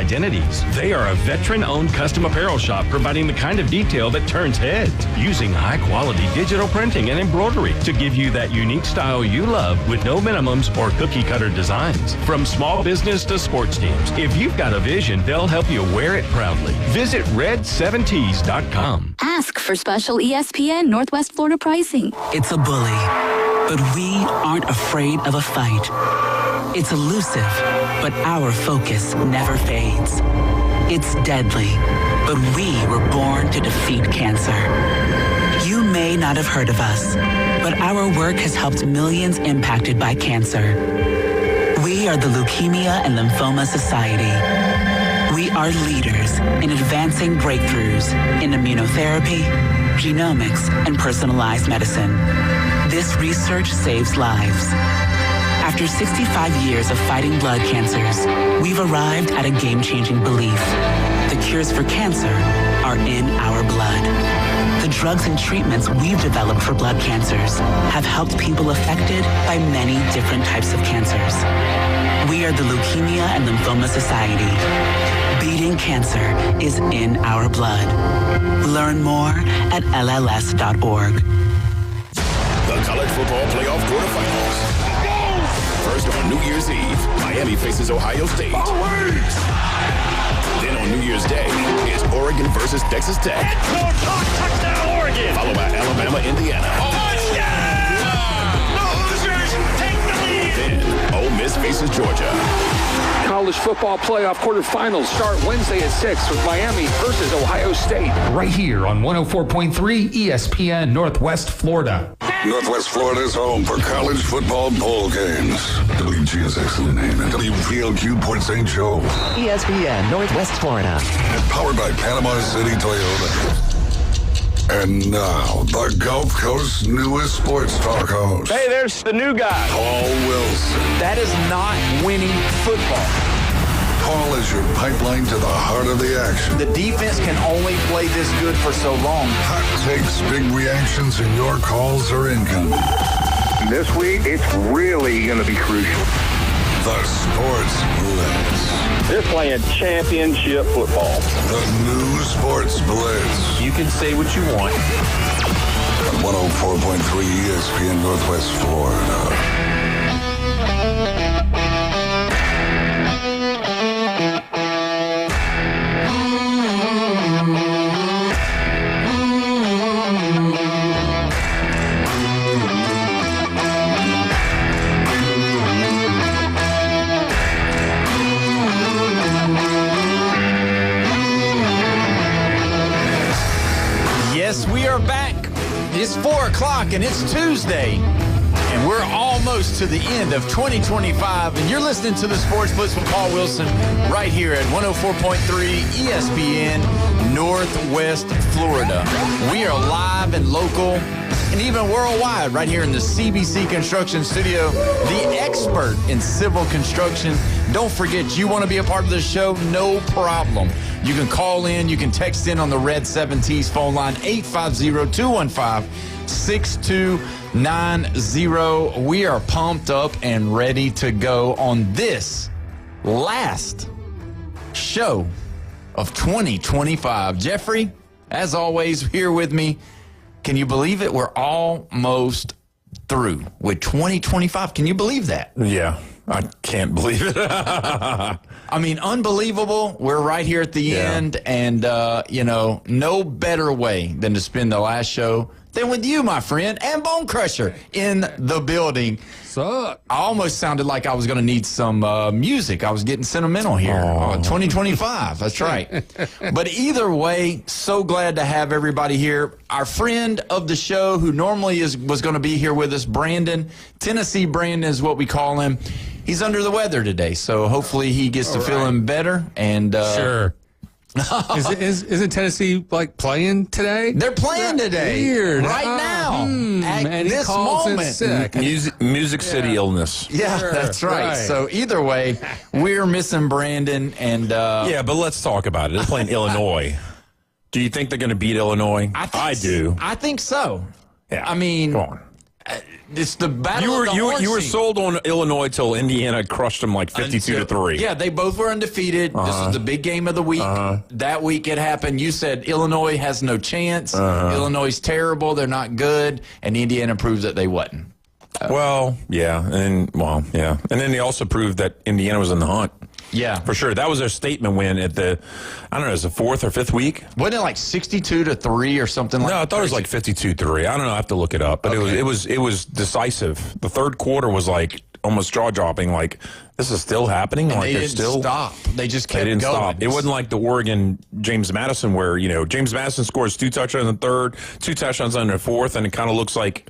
identities. They are a veteran-owned custom apparel shop providing the kind of detail that turns heads, using high-quality digital printing and embroidery to give you that unique style you love with no minimums or cookie-cutter designs. From small business to sports teams, if you've got a vision, they'll help you wear it proudly. Visit red7tees.com. Ask for special ESPN Northwest Florida pricing. It's a bully, but we aren't afraid of a fight. It's elusive, but our focus never fades. It's deadly, but we were born to defeat cancer. You may not have heard of us, but our work has helped millions impacted by cancer. We are the Leukemia and Lymphoma Society. We are leaders in advancing breakthroughs in immunotherapy, genomics, and personalized medicine. This research saves lives. After 65 years of fighting blood cancers, we've arrived at a game-changing belief. The cures for cancer are in our blood. The drugs and treatments we've developed for blood cancers have helped people affected by many different types of cancers. We are the Leukemia and Lymphoma Society. Beating cancer is in our blood. Learn more at LLS.org. The College Football Playoff Quarterfinals. First on New Year's Eve, Miami faces Ohio State. Then on New Year's Day, it's Oregon versus Texas Tech. Touchdown, Oregon! Followed by Alabama, Indiana. The Hoosiers take the lead! Then Ole Miss faces Georgia. College Football Playoff Quarterfinals start Wednesday at 6 with Miami versus Ohio State. Right here on 104.3 ESPN Northwest Florida. Northwest Florida is home for college football bowl games. WGSX in the name and WPLQ Port St. Joe. ESPN Northwest Florida. Powered by Panama City Toyota. And now, the Gulf Coast's newest sports talk host. Hey, there's the new guy. Paul Wilson. That is not winning football. Paul is your pipeline to the heart of the action. The defense can only play this good for so long. Hot takes, big reactions, and your calls are incoming. This week, it's really going to be crucial. The Sports Blitz. They're playing championship football. The new Sports Blitz. You can say what you want. On 104.3 ESPN Northwest Florida. It's 4 o'clock and it's Tuesday, and we're almost to the end of 2025, and you're listening to the Sports Blitz with Paul Wilson right here at 104.3 ESPN Northwest Florida. We are live and local and even worldwide right here in the CBC Construction Studio, the expert in civil construction. Don't forget, you want to be a part of the show? No problem. You can call in, you can text in on the Red 7T's phone line, 850-215-6290. We are pumped up and ready to go on this last show of 2025. Jeffrey, as always, here with me. Can you believe it? We're almost through with 2025. Can you believe that? Yeah, I can't believe it. I mean, unbelievable. We're right here at the end, and, no better way than to spend the last show than with you, my friend, and Bone Crusher in the building. Suck. I almost sounded like I was going to need some music. I was getting sentimental here. 2025, that's right. But either way, so glad to have everybody here. Our friend of the show who normally was going to be here with us, Brandon, Tennessee Brandon is what we call him. He's under the weather today, so hopefully he gets to feeling better. And sure. Isn't Tennessee playing today? They're playing today. Weird. Right now. At this moment. Sick. Music City illness. Yeah, sure, that's right. So either way, we're missing Brandon. And yeah, but let's talk about it. They're playing Illinois. Do you think they're going to beat Illinois? I do. I think so. Yeah. I mean, go on. It's the battle of the horse You were seat. sold on Illinois till Indiana crushed them like 52-3. Yeah, they both were undefeated. This was the big game of the week. That week it happened. You said Illinois has no chance. Illinois is terrible. They're not good. And Indiana proves that they wasn't. And then they also proved that Indiana was in the hunt. Yeah. For sure. That was their statement win at the, I don't know, it was the 4th or 5th week? Wasn't it like 62-3 or something like that? No, I thought it was like 52-3. I don't know. I have to look it up. But it was decisive. The third quarter was like almost jaw-dropping. Like, this is still happening? And like, they didn't stop. They just kept going. going. It wasn't like the Oregon James Madison where, James Madison scores 2 touchdowns in the third, 2 touchdowns in the fourth, and it kind of looks like,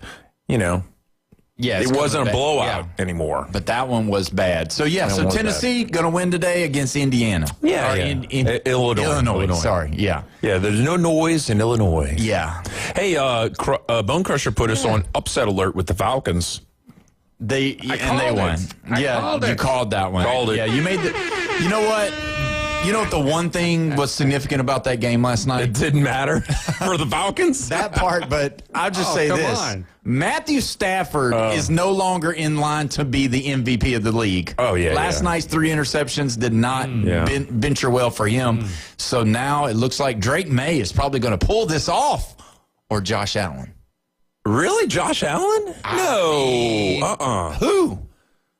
Yeah, it wasn't a blowout anymore. But that one was bad. So, so Tennessee going to win today against Indiana. Illinois. Sorry, yeah. Yeah, there's no noise in Illinois. Yeah. Hey, Bone Crusher put us on upset alert with the Falcons. They won. You called that one. Called it. Yeah, you made the. You know what? You know what the one thing was significant about that game last night? It didn't matter for the Falcons? That part, but I'll just say this. On. Matthew Stafford is no longer in line to be the MVP of the league. Oh, yeah. Last night's 3 interceptions did not venture well for him. So now it looks like Drake May is probably going to pull this off, or Josh Allen. Really? Josh Allen? No. Who?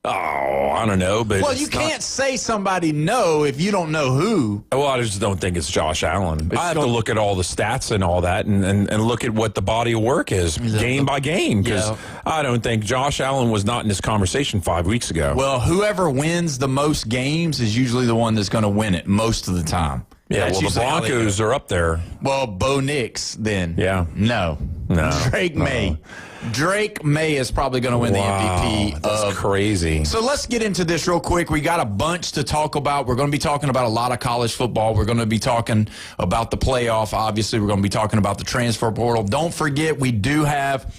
Oh, I don't know. But you can't say somebody no if you don't know who. Well, I just don't think it's Josh Allen. I have to look at all the stats and all that and look at what the body of work is game by game, because I don't think Josh Allen was not in this conversation 5 weeks ago. Well, whoever wins the most games is usually the one that's going to win it most of the time. Yeah, the Broncos are up there. Well, Bo Nix then. Yeah. No. Drake May. Drake May is probably going to win the MVP. That's crazy. So let's get into this real quick. We got a bunch to talk about. We're going to be talking about a lot of college football. We're going to be talking about the playoff. Obviously, we're going to be talking about the transfer portal. Don't forget, we do have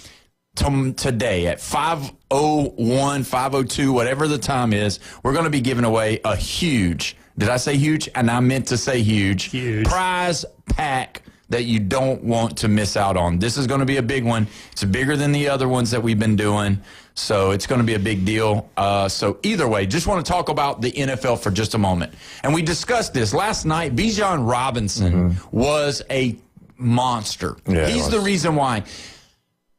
today at 5:01, 5:02, whatever the time is, we're going to be giving away a huge, did I say huge? And I meant to say huge. Prize pack that you don't want to miss out on. This is going to be a big one. It's bigger than the other ones that we've been doing, so it's going to be a big deal. So either way, just want to talk about the NFL for just a moment. And we discussed this last night. Bijan Robinson was a monster. Yeah, he's the reason why.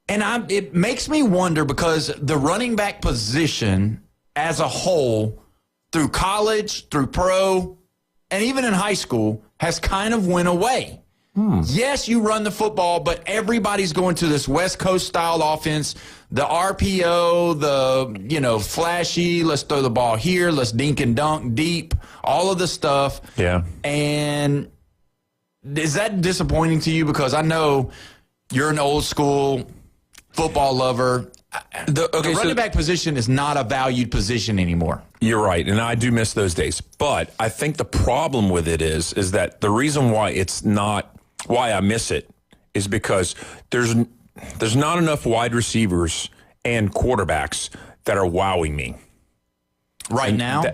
And it makes me wonder, because the running back position as a whole, through college, through pro, and even in high school, has kind of went away. Yes, you run the football, but everybody's going to this West Coast style offense, the RPO, the, flashy, let's throw the ball here, let's dink and dunk deep, all of the stuff. Yeah. And is that disappointing to you? Because I know you're an old school football lover. The running back position is not a valued position anymore. You're right, and I do miss those days. But I think the problem with it is that the reason why it's not, why I miss it, is because there's not enough wide receivers and quarterbacks that are wowing me. Right now?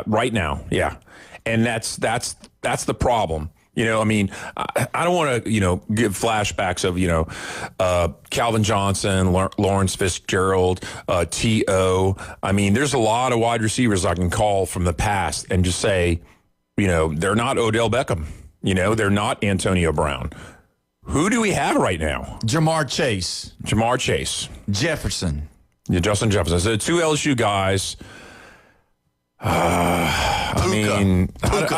Right now, yeah. And that's the problem. I don't want to, give flashbacks of, Calvin Johnson, Lawrence Fitzgerald, T.O. I mean, there's a lot of wide receivers I can call from the past and just say, they're not Odell Beckham. They're not Antonio Brown. Who do we have right now? Jamar Chase. Jefferson. Yeah, Justin Jefferson. So 2 LSU guys. I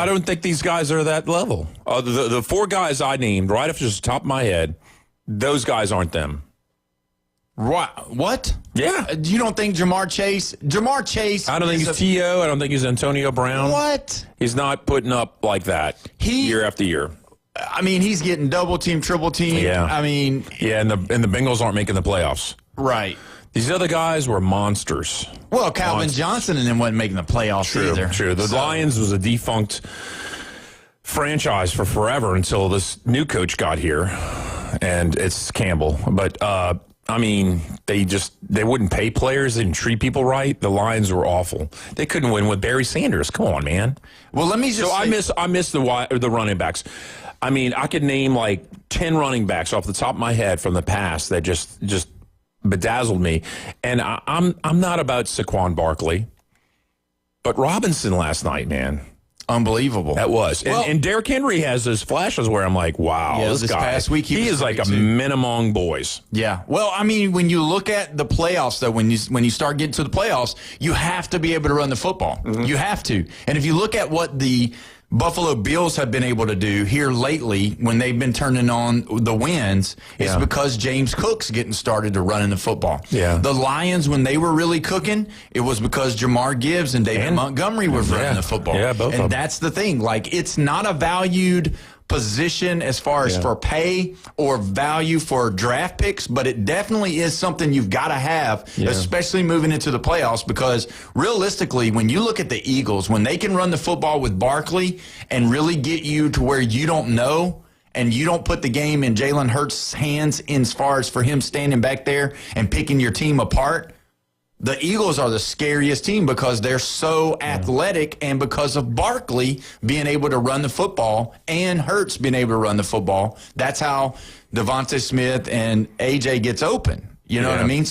don't think these guys are that level. The 4 guys I named right off just the top of my head, those guys aren't them. What? Yeah. You don't think Jamar Chase? I don't think he's T.O. I don't think he's Antonio Brown. What? He's not putting up like that year after year. I mean, he's getting double team, triple team. Yeah. I mean. Yeah, and the Bengals aren't making the playoffs. Right. These other guys were monsters. Well, Calvin Johnson and them wasn't making the playoffs either. True. The Lions was a defunct franchise for forever until this new coach got here, and it's Campbell. But, they wouldn't pay players. They didn't treat people right. The Lions were awful. They couldn't win with Barry Sanders. Come on, man. Well, let me just say, I miss the running backs. I mean, I could name like 10 running backs off the top of my head from the past that just bedazzled me. And I'm not about Saquon Barkley, but Robinson last night, man. Unbelievable. That was. And Derrick Henry has those flashes where I'm like, wow, this guy. Past week he is like a men among boys. Yeah. Well, I mean, when you look at the playoffs, though, when you start getting to the playoffs, you have to be able to run the football. Mm-hmm. You have to. And if you look at what the Buffalo Bills have been able to do here lately when they've been turning on the wins, it's because James Cook's getting started to running the football. Yeah. The Lions, when they were really cooking, it was because Jamar Gibbs and David Montgomery were running the football. Yeah, both of them. And that's the thing. Like, it's not a valued position as far as for pay or value for draft picks, but it definitely is something you've got to have, especially moving into the playoffs, because realistically, when you look at the Eagles, when they can run the football with Barkley and really get you to where you don't know and you don't put the game in Jalen Hurts' hands as far as for him standing back there and picking your team apart, the Eagles are the scariest team because they're so athletic, and because of Barkley being able to run the football and Hurts being able to run the football. That's how Devontae Smith and AJ gets open. You know what I mean?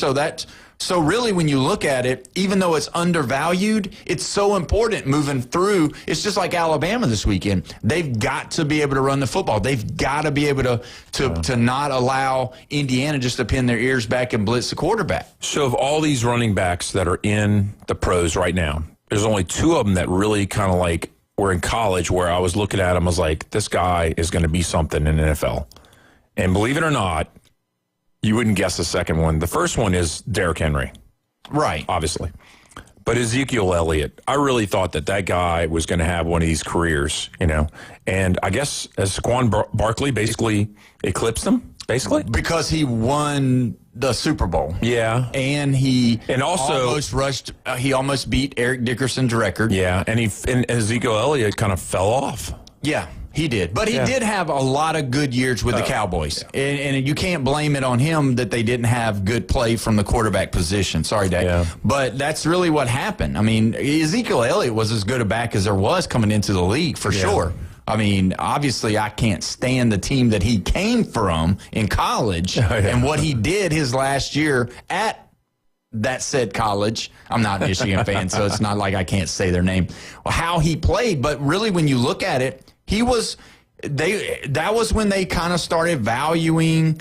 So really, when you look at it, even though it's undervalued, it's so important moving through. It's just like Alabama this weekend. They've got to be able to run the football. They've got to be able to not allow Indiana just to pin their ears back and blitz the quarterback. So of all these running backs that are in the pros right now, there's only two of them that really kind of like were in college where I was looking at them, I was like, this guy is going to be something in the NFL. And believe it or not, you wouldn't guess the second one. The first one is Derrick Henry. Right. Obviously. But Ezekiel Elliott, I really thought that guy was going to have one of these careers, you know. And I guess as Saquon Barkley basically eclipsed him, basically. Because he won the Super Bowl. Yeah. And he also almost beat Eric Dickerson's record. Yeah. And Ezekiel Elliott kind of fell off. Yeah. He did. But he did have a lot of good years with the Cowboys. Yeah. And you can't blame it on him that they didn't have good play from the quarterback position. Sorry, Dave. Yeah. But that's really what happened. I mean, Ezekiel Elliott was as good a back as there was coming into the league, for sure. I mean, obviously, I can't stand the team that he came from in college and what he did his last year at that said college. I'm not a Michigan fan, so it's not like I can't say their name. How he played. But really, when you look at it, that was when they kind of started valuing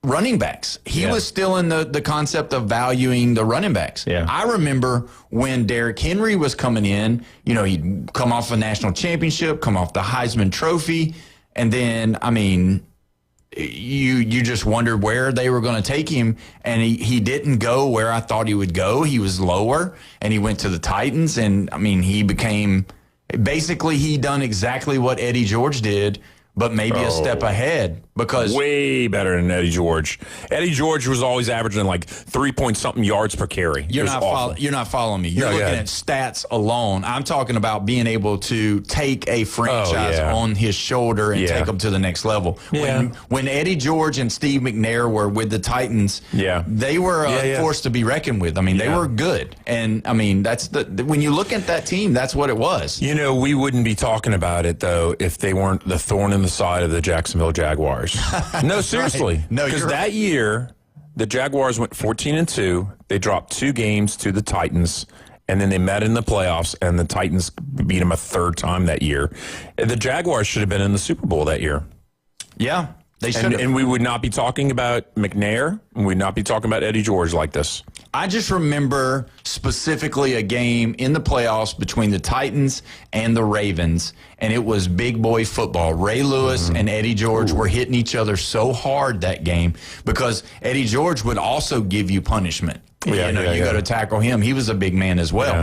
running backs. He was still in the concept of valuing the running backs. Yeah. I remember when Derrick Henry was coming in, you know, he'd come off a national championship, come off the Heisman Trophy, and then, I mean, you just wondered where they were going to take him, and he didn't go where I thought he would go. He was lower, and he went to the Titans, and, I mean, he became... Basically, he done exactly what Eddie George did, but maybe a step ahead, because way better than Eddie George. Eddie George was always averaging like 3-point-something yards per carry. You're not following me. You're looking at stats alone. I'm talking about being able to take a franchise on his shoulder and take them to the next level. When Eddie George and Steve McNair were with the Titans, they were a force to be reckoned with. I mean, they were good, and I mean that's when you look at that team, that's what it was. You know, we wouldn't be talking about it though if they weren't the thorn in the side of the Jacksonville Jaguars. No, seriously. Right. No, because that year, the Jaguars went 14-2. They dropped 2 games to the Titans, and then they met in the playoffs, and the Titans beat them a third time that year. And the Jaguars should have been in the Super Bowl that year. Yeah, they should. And we would not be talking about McNair, and we'd not be talking about Eddie George like this. I just remember specifically a game in the playoffs between the Titans and the Ravens, and it was big boy football. Ray Lewis and Eddie George were hitting each other so hard that game because Eddie George would also give you punishment. You go to tackle him. He was a big man as well.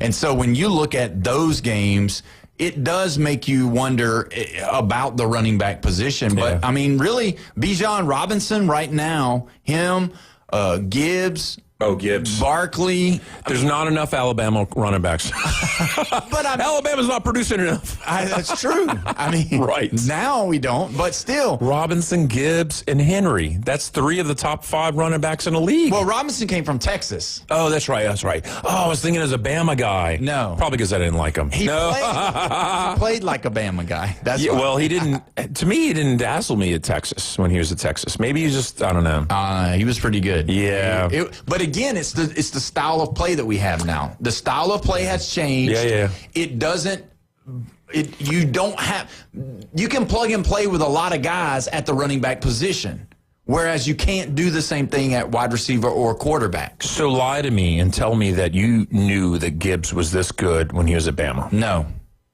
And so when you look at those games, it does make you wonder about the running back position. But, I mean, really, Bijan Robinson right now, him, Gibbs, Oh, Gibbs. Barkley. There's not enough Alabama running backs. But Alabama's not producing enough. That's true. I mean, right. Now we don't, but still. Robinson, Gibbs, and Henry. That's 3 of the top 5 running backs in the league. Well, Robinson came from Texas. Oh, that's right. Oh, I was thinking as a Bama guy. No. Probably because I didn't like him. He played like a Bama guy. That's well, he didn't. To me, he didn't dazzle me at Texas when he was at Texas. Maybe he's just, I don't know. He was pretty good. Yeah. But again, it's the style of play that we have now. The style of play has changed. Yeah. It doesn't. You don't have. You can plug and play with a lot of guys at the running back position, whereas you can't do the same thing at wide receiver or quarterback. So lie to me and tell me that you knew that Gibbs was this good when he was at Bama. No.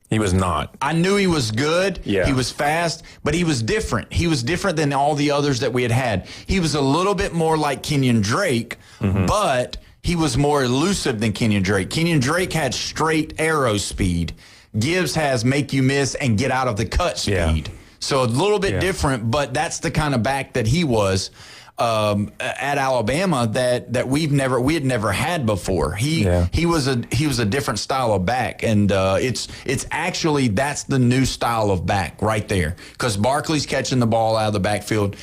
He was not. I knew he was good. Yeah. He was fast, but he was different. He was different than all the others that we had. He was a little bit more like Kenyon Drake, but he was more elusive than Kenyon Drake. Kenyon Drake had straight arrow speed. Gibbs has make you miss and get out of the cut speed. Yeah. So a little bit different, but that's the kind of back that he was at Alabama that we had never had before. He was a different style of back, and it's actually that's the new style of back right there, because Barkley's catching the ball out of the backfield.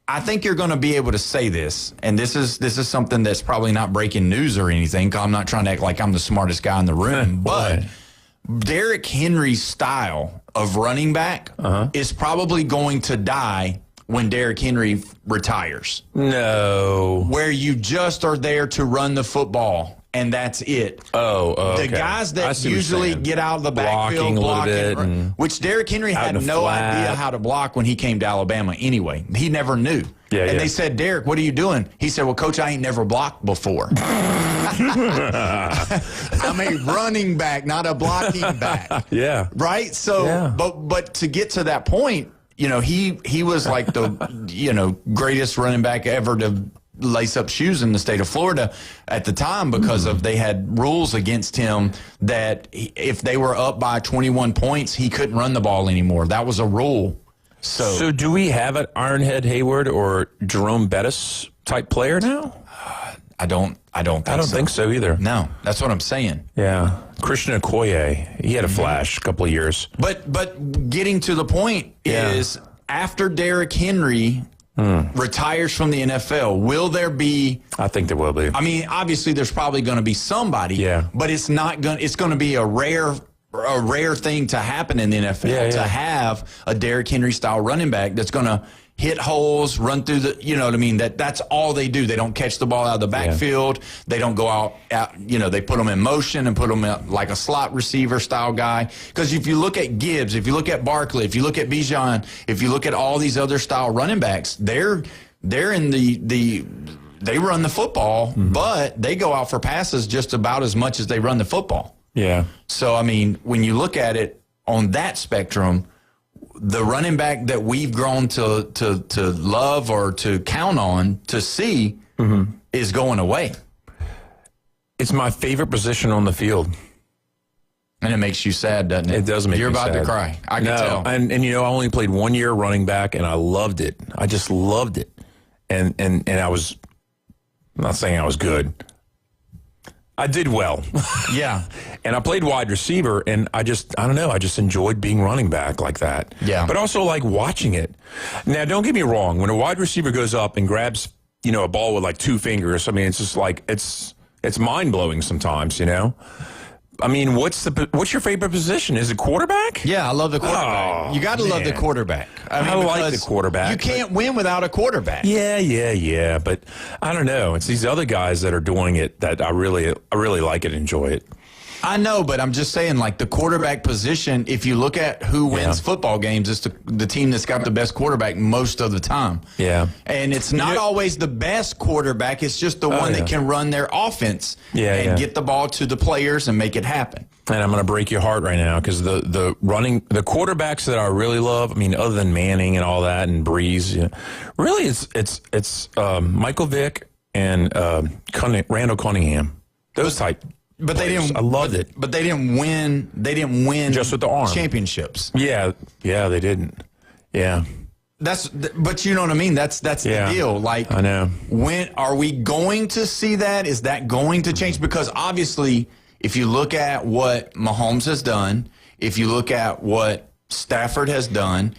I think you're going to be able to say this, and this is something that's probably not breaking news or anything, because I'm not trying to act like I'm the smartest guy in the room, but Derrick Henry's style of running back is probably going to die when Derrick Henry retires. No. Where you just are there to run the football, and that's it. The guys that usually get out of the backfield blocking, which Derrick Henry had no idea how to block when he came to Alabama anyway. He never knew. They said, Derrick, what are you doing? He said, well, Coach, I ain't never blocked before. I'm a running back, not a blocking back. Yeah. Right? So, but to get to that point, he was like the, greatest running back ever to lace up shoes in the state of Florida at the time, because they had rules against him that if they were up by 21 points, he couldn't run the ball anymore. That was a rule. So do we have an Ironhead Hayward or Jerome Bettis type player now? I don't think so either. No, that's what I'm saying. Yeah. Christian Okoye, he had a flash a couple of years. But getting to the point is, after Derrick Henry retires from the NFL, will there be? I think there will be. I mean, obviously there's probably going to be somebody, but it's going to be a rare thing to happen in the NFL to have a Derrick Henry style running back that's going to hit holes, run through the, you know what I mean? That's all they do. They don't catch the ball out of the backfield. They don't go out, they put them in motion and put them like a slot receiver style guy. Because if you look at Gibbs, if you look at Barkley, if you look at Bijan, if you look at all these other style running backs, they're in they run the football, but they go out for passes just about as much as they run the football. Yeah. So, I mean, when you look at it on that spectrum, the running back that we've grown to love or to count on to see is going away. It's my favorite position on the field. And it makes you sad, doesn't it? It does make You're me about sad. to cry. I can tell. And I only played 1 year running back, and I loved it. I just loved it. And I was, I'm not saying I was good. I did well. Yeah. And I played wide receiver, and I don't know, I just enjoyed being running back like that. Yeah. But also like watching it. Now, don't get me wrong. When a wide receiver goes up and grabs, a ball with like 2 fingers, I mean, it's just like, it's mind-blowing sometimes, I mean, what's your favorite position? Is it quarterback? Yeah, I love the quarterback. You got to love the quarterback. I like the quarterback. You can't win without a quarterback. Yeah. But I don't know. It's these other guys that are doing it that I really like it and enjoy it. I know, but I'm just saying, like, the quarterback position, if you look at who wins football games, it's the team that's got the best quarterback most of the time. Yeah. And it's not always the best quarterback. It's just the one that can run their offense and get the ball to the players and make it happen. And I'm going to break your heart right now, because the quarterbacks that I really love, I mean, other than Manning and all that and Breeze, really it's Michael Vick and Randall Cunningham. Those type. But they didn't. I loved it. But they didn't win. They didn't win just with the arm championships. Yeah, they didn't. Yeah. But you know what I mean? That's the deal. Like, I know. When are we going to see that? Is that going to change? Because obviously, if you look at what Mahomes has done, if you look at what Stafford has done,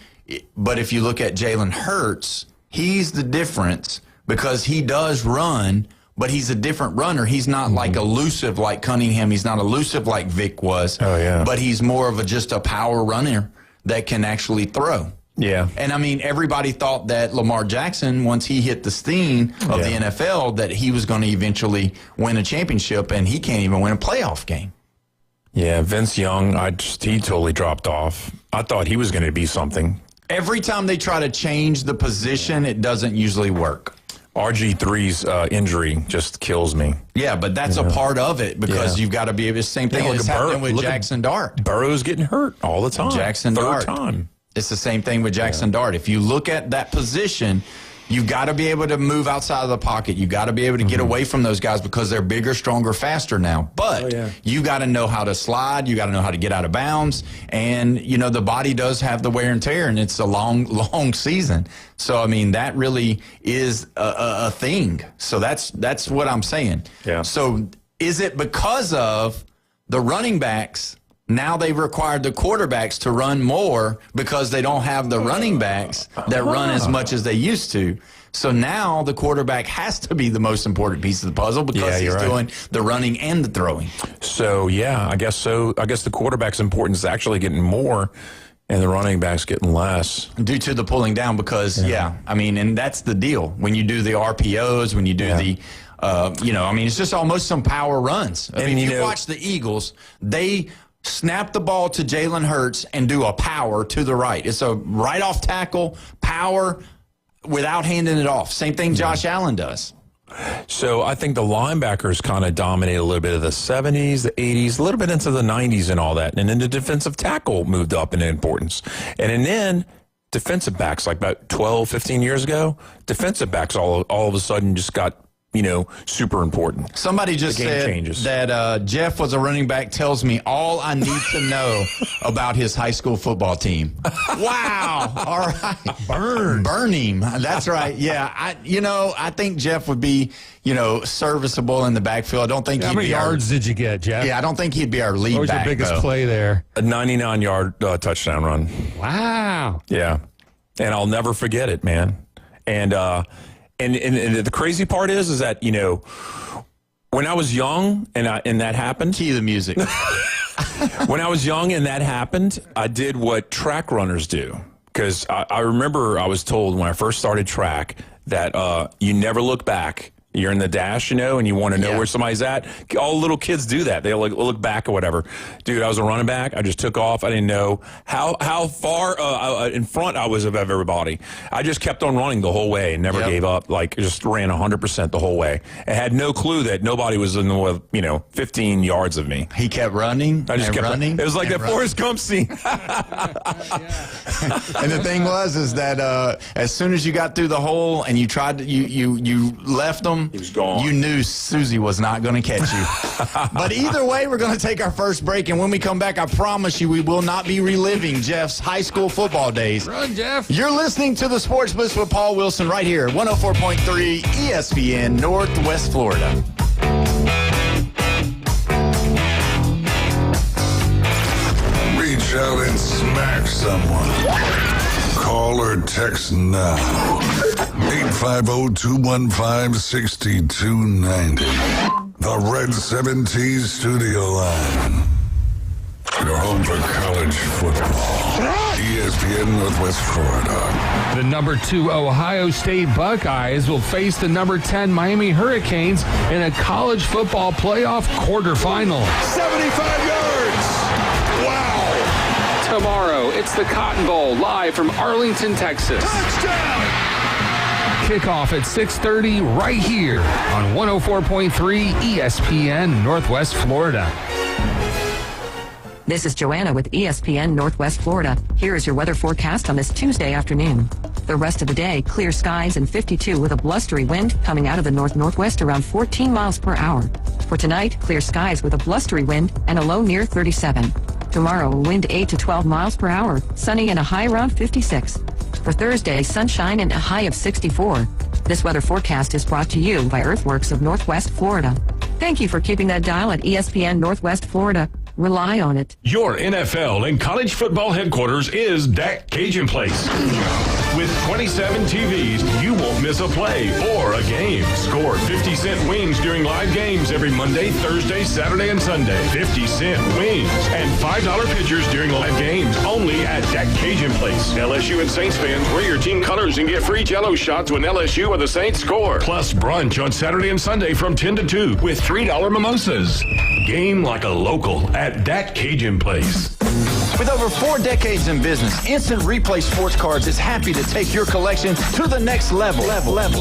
but if you look at Jalen Hurts, he's the difference because he does run, but he's a different runner. He's not like elusive like Cunningham. He's not elusive like Vic was. Oh, yeah. But he's more of just a power runner that can actually throw. Yeah. And, I mean, everybody thought that Lamar Jackson, once he hit the scene of the NFL, that he was going to eventually win a championship, and he can't even win a playoff game. Yeah, Vince Young, he totally dropped off. I thought he was going to be something. Every time they try to change the position, it doesn't usually work. RG3's injury just kills me. Yeah, but that's a part of it because you've got to be able to. Same thing that's happening with Jackson Dart. Burrow's getting hurt all the time. Third time. It's the same thing with Jackson Dart. If you look at that position, you've got to be able to move outside of the pocket. You've got to be able to get away from those guys because they're bigger, stronger, faster now. But you got to know how to slide. You got to know how to get out of bounds. And, you know, the body does have the wear and tear, and it's a long season. So, I mean, that really is a thing. So that's what I'm saying. Yeah. So is it because of the running backs? Now they've required the quarterbacks to run more because they don't have the running backs that run as much as they used to. So now the quarterback has to be the most important piece of the puzzle because he's doing the running and the throwing. So, I guess so. I guess the quarterback's importance is actually getting more and the running back's getting less. Due to the pulling down because, I mean, and that's the deal. When you do the RPOs, when you do the it's just almost some power runs. I mean, if you watch the Eagles, they snap the ball to Jalen Hurts and do a power to the right. It's a right off tackle, power without handing it off. Same thing Josh Allen does. So I think the linebackers kind of dominated a little bit of the 70s, the 80s, a little bit into the 90s and all that. And then the defensive tackle moved up in importance. And then defensive backs, like about 12, 15 years ago, defensive backs all of a sudden just got super important. Somebody just said that Jeff was a running back tells me all I need to know about his high school football team. Wow. All right. Burn him. That's right. Yeah. I think Jeff would be, serviceable in the backfield. I don't think How many yards did you get, Jeff? Yeah, I don't think he'd be our lead back. What was your biggest play there? A 99-yard touchdown run. Wow. Yeah. And I'll never forget it, man. And the crazy part is that, when I was young and that happened. Key the music. When I was young and that happened, I did what track runners do. Because I remember I was told when I first started track that you never look back. You're in the dash, and you want to know where somebody's at. All little kids do that. They look back or whatever. Dude, I was a running back. I just took off. I didn't know how far in front I was of everybody. I just kept on running the whole way and never gave up. Just ran 100% the whole way. I had no clue that nobody was in the 15 yards of me. He kept running. I just kept running. It was like that Forrest Gump scene. And the thing is that as soon as you got through the hole and you tried to, you left them. He was gone. You knew Susie was not going to catch you. But either way, we're going to take our first break. And when we come back, I promise you we will not be reliving Jeff's high school football days. Run, Jeff. You're listening to the Sports Blitz with Paul Wilson right here at 104.3 ESPN Northwest Florida. Reach out and smack someone. Call or text now. 850-215-6290. The Red 17 Studio Line. Your home for college football. ESPN Northwest Florida. The number 2 Ohio State Buckeyes will face the number 10 Miami Hurricanes in a college football playoff quarterfinal. 75 yards. Wow. Tomorrow, it's the Cotton Bowl, live from Arlington, Texas. Touchdown! Kickoff at 6:30 right here on 104.3 ESPN Northwest Florida. This is Joanna with ESPN Northwest Florida. Here is your weather forecast on this Tuesday afternoon. The rest of the day, clear skies and 52 with a blustery wind coming out of the north-northwest around 14 miles per hour. For tonight, clear skies with a blustery wind and a low near 37. Tomorrow, wind 8 to 12 miles per hour, sunny and a high around 56. For Thursday, sunshine and a high of 64. This weather forecast is brought to you by Earthworks of Northwest Florida. Thank you for keeping that dial at ESPN Northwest Florida. Rely on it. Your NFL and college football headquarters is Dak Cajun Place. With 27 TVs, you won't miss a play or a game. Score 50-cent wings during live games every Monday, Thursday, Saturday, and Sunday. 50-cent wings and $5 pitchers during live games only at Dak Cajun Place. LSU and Saints fans, wear your team colors and get free Jell-O shots when LSU or the Saints score. Plus brunch on Saturday and Sunday from 10 to 2 with $3 mimosas. Game like a local at Dak Cajun Place. With over 4 decades in business, Instant Replay Sports Cards is happy to take your collection to the next level.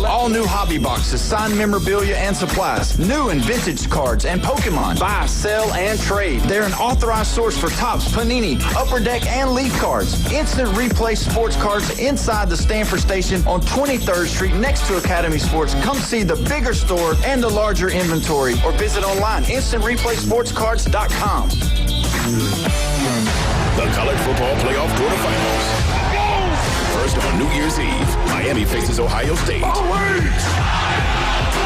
All new hobby boxes, signed memorabilia and supplies, new and vintage cards and Pokemon. Buy, sell, and trade. They're an authorized source for Topps, Panini, Upper Deck, and Leaf cards. Instant Replay Sports Cards inside the Stanford Station on 23rd Street next to Academy Sports. Come see the bigger store and the larger inventory or visit online, InstantReplaySportsCards.com. The College Football Playoff Quarterfinals. First on New Year's Eve, Miami faces Ohio State.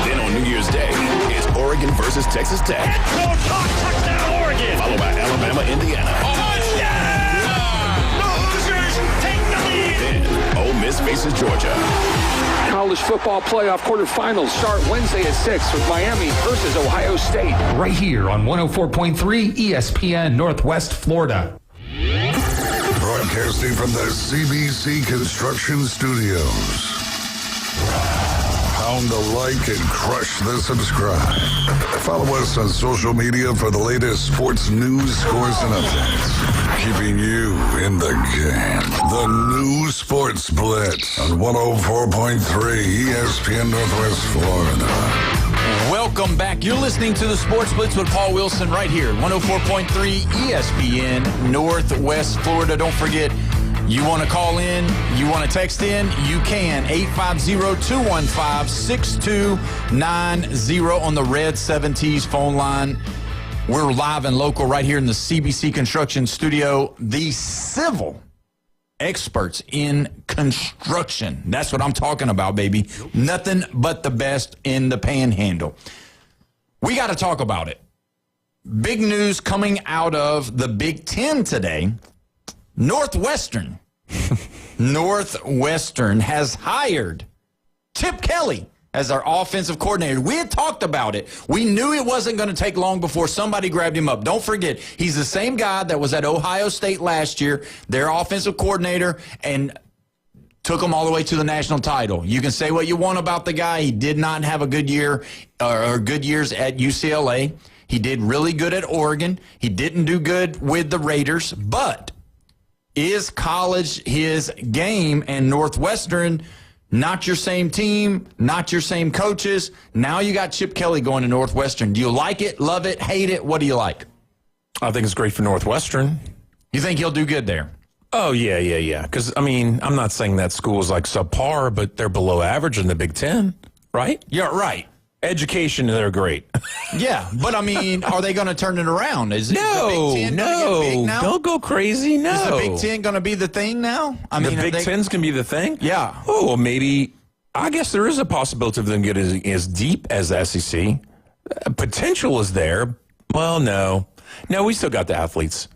Then on New Year's Day, it's Oregon versus Texas Tech. Touchdown, Oregon! Followed by Alabama, Indiana. The Hoosiers take the lead! Then Ole Miss faces Georgia. College football playoff quarterfinals start Wednesday at 6 with Miami versus Ohio State. Right here on 104.3 ESPN Northwest Florida. Broadcasting from the CBC Construction Studios. Pound the like and crush the subscribe. Follow us on social media for the latest sports news, scores, and updates. Keeping you in the game. The new Sports Blitz on 104.3 ESPN Northwest Florida. Welcome back. You're listening to the Sports Blitz with Paul Wilson right here, 104.3 ESPN Northwest Florida. Don't forget, you want to call in, you want to text in, you can. 850-215-6290 on the Red 7Ts phone line. We're live and local right here in the CBC Construction Studio. The civil experts in construction. That's what I'm talking about, baby. Nothing but the best in the Panhandle. We got to talk about it. Big news coming out of the Big Ten today. Northwestern has hired Chip Kelly as our offensive coordinator. We had talked about it. We knew it wasn't going to take long before somebody grabbed him up. Don't forget, he's the same guy that was at Ohio State last year, their offensive coordinator, and took them all the way to the national title. You can say what you want about the guy. He did not have a good year or good years at UCLA. He did really good at Oregon. He didn't do good with the Raiders, but is college his game? And Northwestern, not your same team, not your same coaches. Now you got Chip Kelly going to Northwestern. Do you like it, love it, hate it? What do you like? I think it's great for Northwestern. You think he'll do good there? Oh, yeah. Because, I mean, I'm not saying that school is like subpar, but they're below average in the Big Ten, right? Yeah, right. Education, they're great. Yeah, but I mean, are they going to turn it around? Is the Big Ten no, get big now? Don't go crazy. No, is the Big Ten going to be the thing now? I mean, the Big Ten's going to be the thing. Yeah. Oh, well, maybe. I guess there is a possibility of them getting as deep as the SEC. Potential is there. Well, no, we still got the athletes.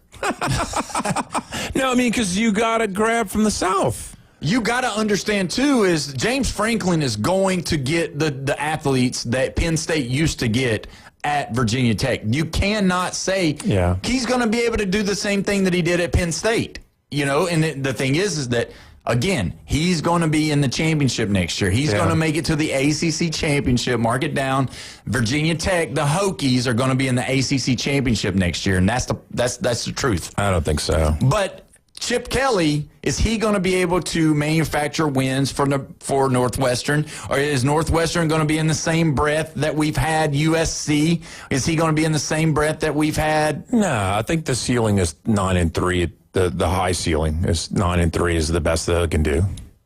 No, I mean, because you got to grab from the South. You got to understand, too, is James Franklin is going to get the athletes that Penn State used to get at Virginia Tech. You cannot say he's going to be able to do the same thing that he did at Penn State. You know, and the thing is that, again, he's going to be in the championship next year. He's going to make it to the ACC championship. Mark it down. Virginia Tech, the Hokies, are going to be in the ACC championship next year, and that's the truth. I don't think so. But Chip Kelly, is he going to be able to manufacture wins for Northwestern? Or is Northwestern going to be in the same breath that we've had USC? Is he going to be in the same breath that we've had? No, I think the ceiling is 9-3. The high ceiling is 9-3 is the best that they can do.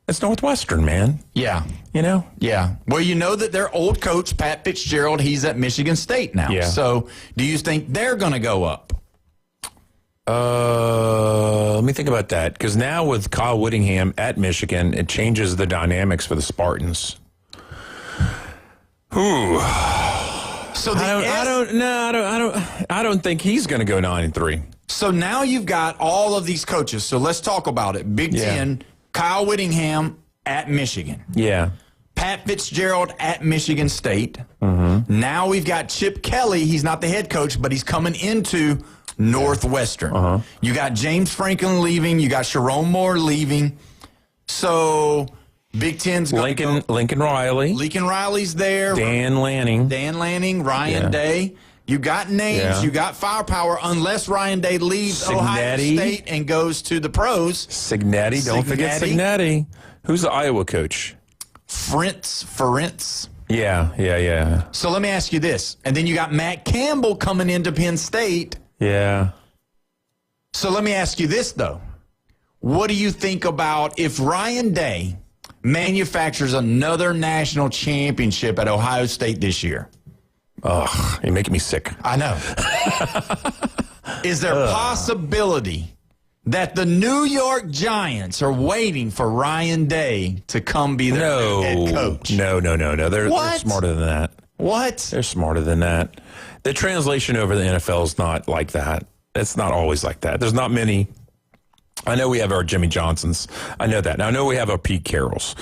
It's Northwestern, man. Yeah. You know? Yeah. Well, you know that their old coach, Pat Fitzgerald, he's at Michigan State now. Yeah. So do you think they're going to go up? Let me think about that, because now with Kyle Whittingham at Michigan, it changes the dynamics for the Spartans. Ooh. So I don't think he's going to go 9-3. So now you've got all of these coaches. So let's talk about it. Big Ten, Kyle Whittingham at Michigan. Yeah. Pat Fitzgerald at Michigan State. Mm-hmm. Now we've got Chip Kelly. He's not the head coach, but he's coming into Northwestern. Uh-huh. You got James Franklin leaving. You got Sharon Moore leaving. So Big Ten's Lincoln Riley. Lincoln Riley's there. Dan Lanning, Ryan Day. You got names. You got firepower. Unless Ryan Day leaves Ohio State and goes to the pros. Signetti. Don't forget Signetti. Who's the Iowa coach? Ferentz. Yeah. So let me ask you this. And then you got Matt Campbell coming into Penn State. Yeah. So let me ask you this, though. What do you think about if Ryan Day manufactures another national championship at Ohio State this year? Ugh, you're making me sick. I know. Is there a possibility that the New York Giants are waiting for Ryan Day to come be their head coach? No. They're smarter than that. What? They're smarter than that. The translation over the NFL is not like that. It's not always like that. There's not many. I know we have our Jimmy Johnsons. I know that. Now, I know we have our Pete Carrolls.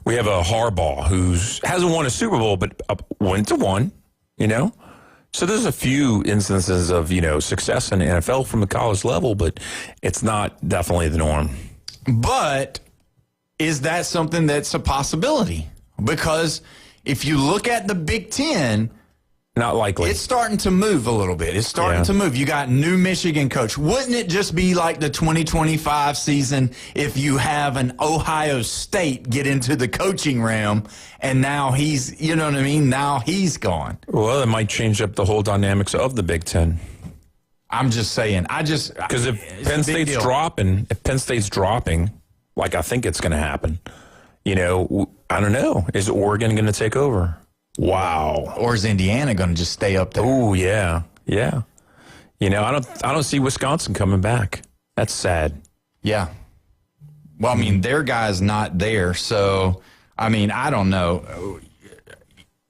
We have a Harbaugh who hasn't won a Super Bowl, but went to one, So there's a few instances of, success in the NFL from the college level, but it's not definitely the norm. But is that something that's a possibility? Because if you look at the Big Ten, not likely. It's starting to move a little bit. It's starting to move. You got new Michigan coach. Wouldn't it just be like the 2025 season if you have an Ohio State get into the coaching realm and now he's, now he's gone? Well, it might change up the whole dynamics of the Big Ten. I'm just saying. Because if Penn State's dropping, like I think it's going to happen, I don't know. Is Oregon going to take over? Wow. Or is Indiana going to just stay up there? Oh, yeah. I don't see Wisconsin coming back. That's sad. Yeah. Well, their guy's not there, so I don't know.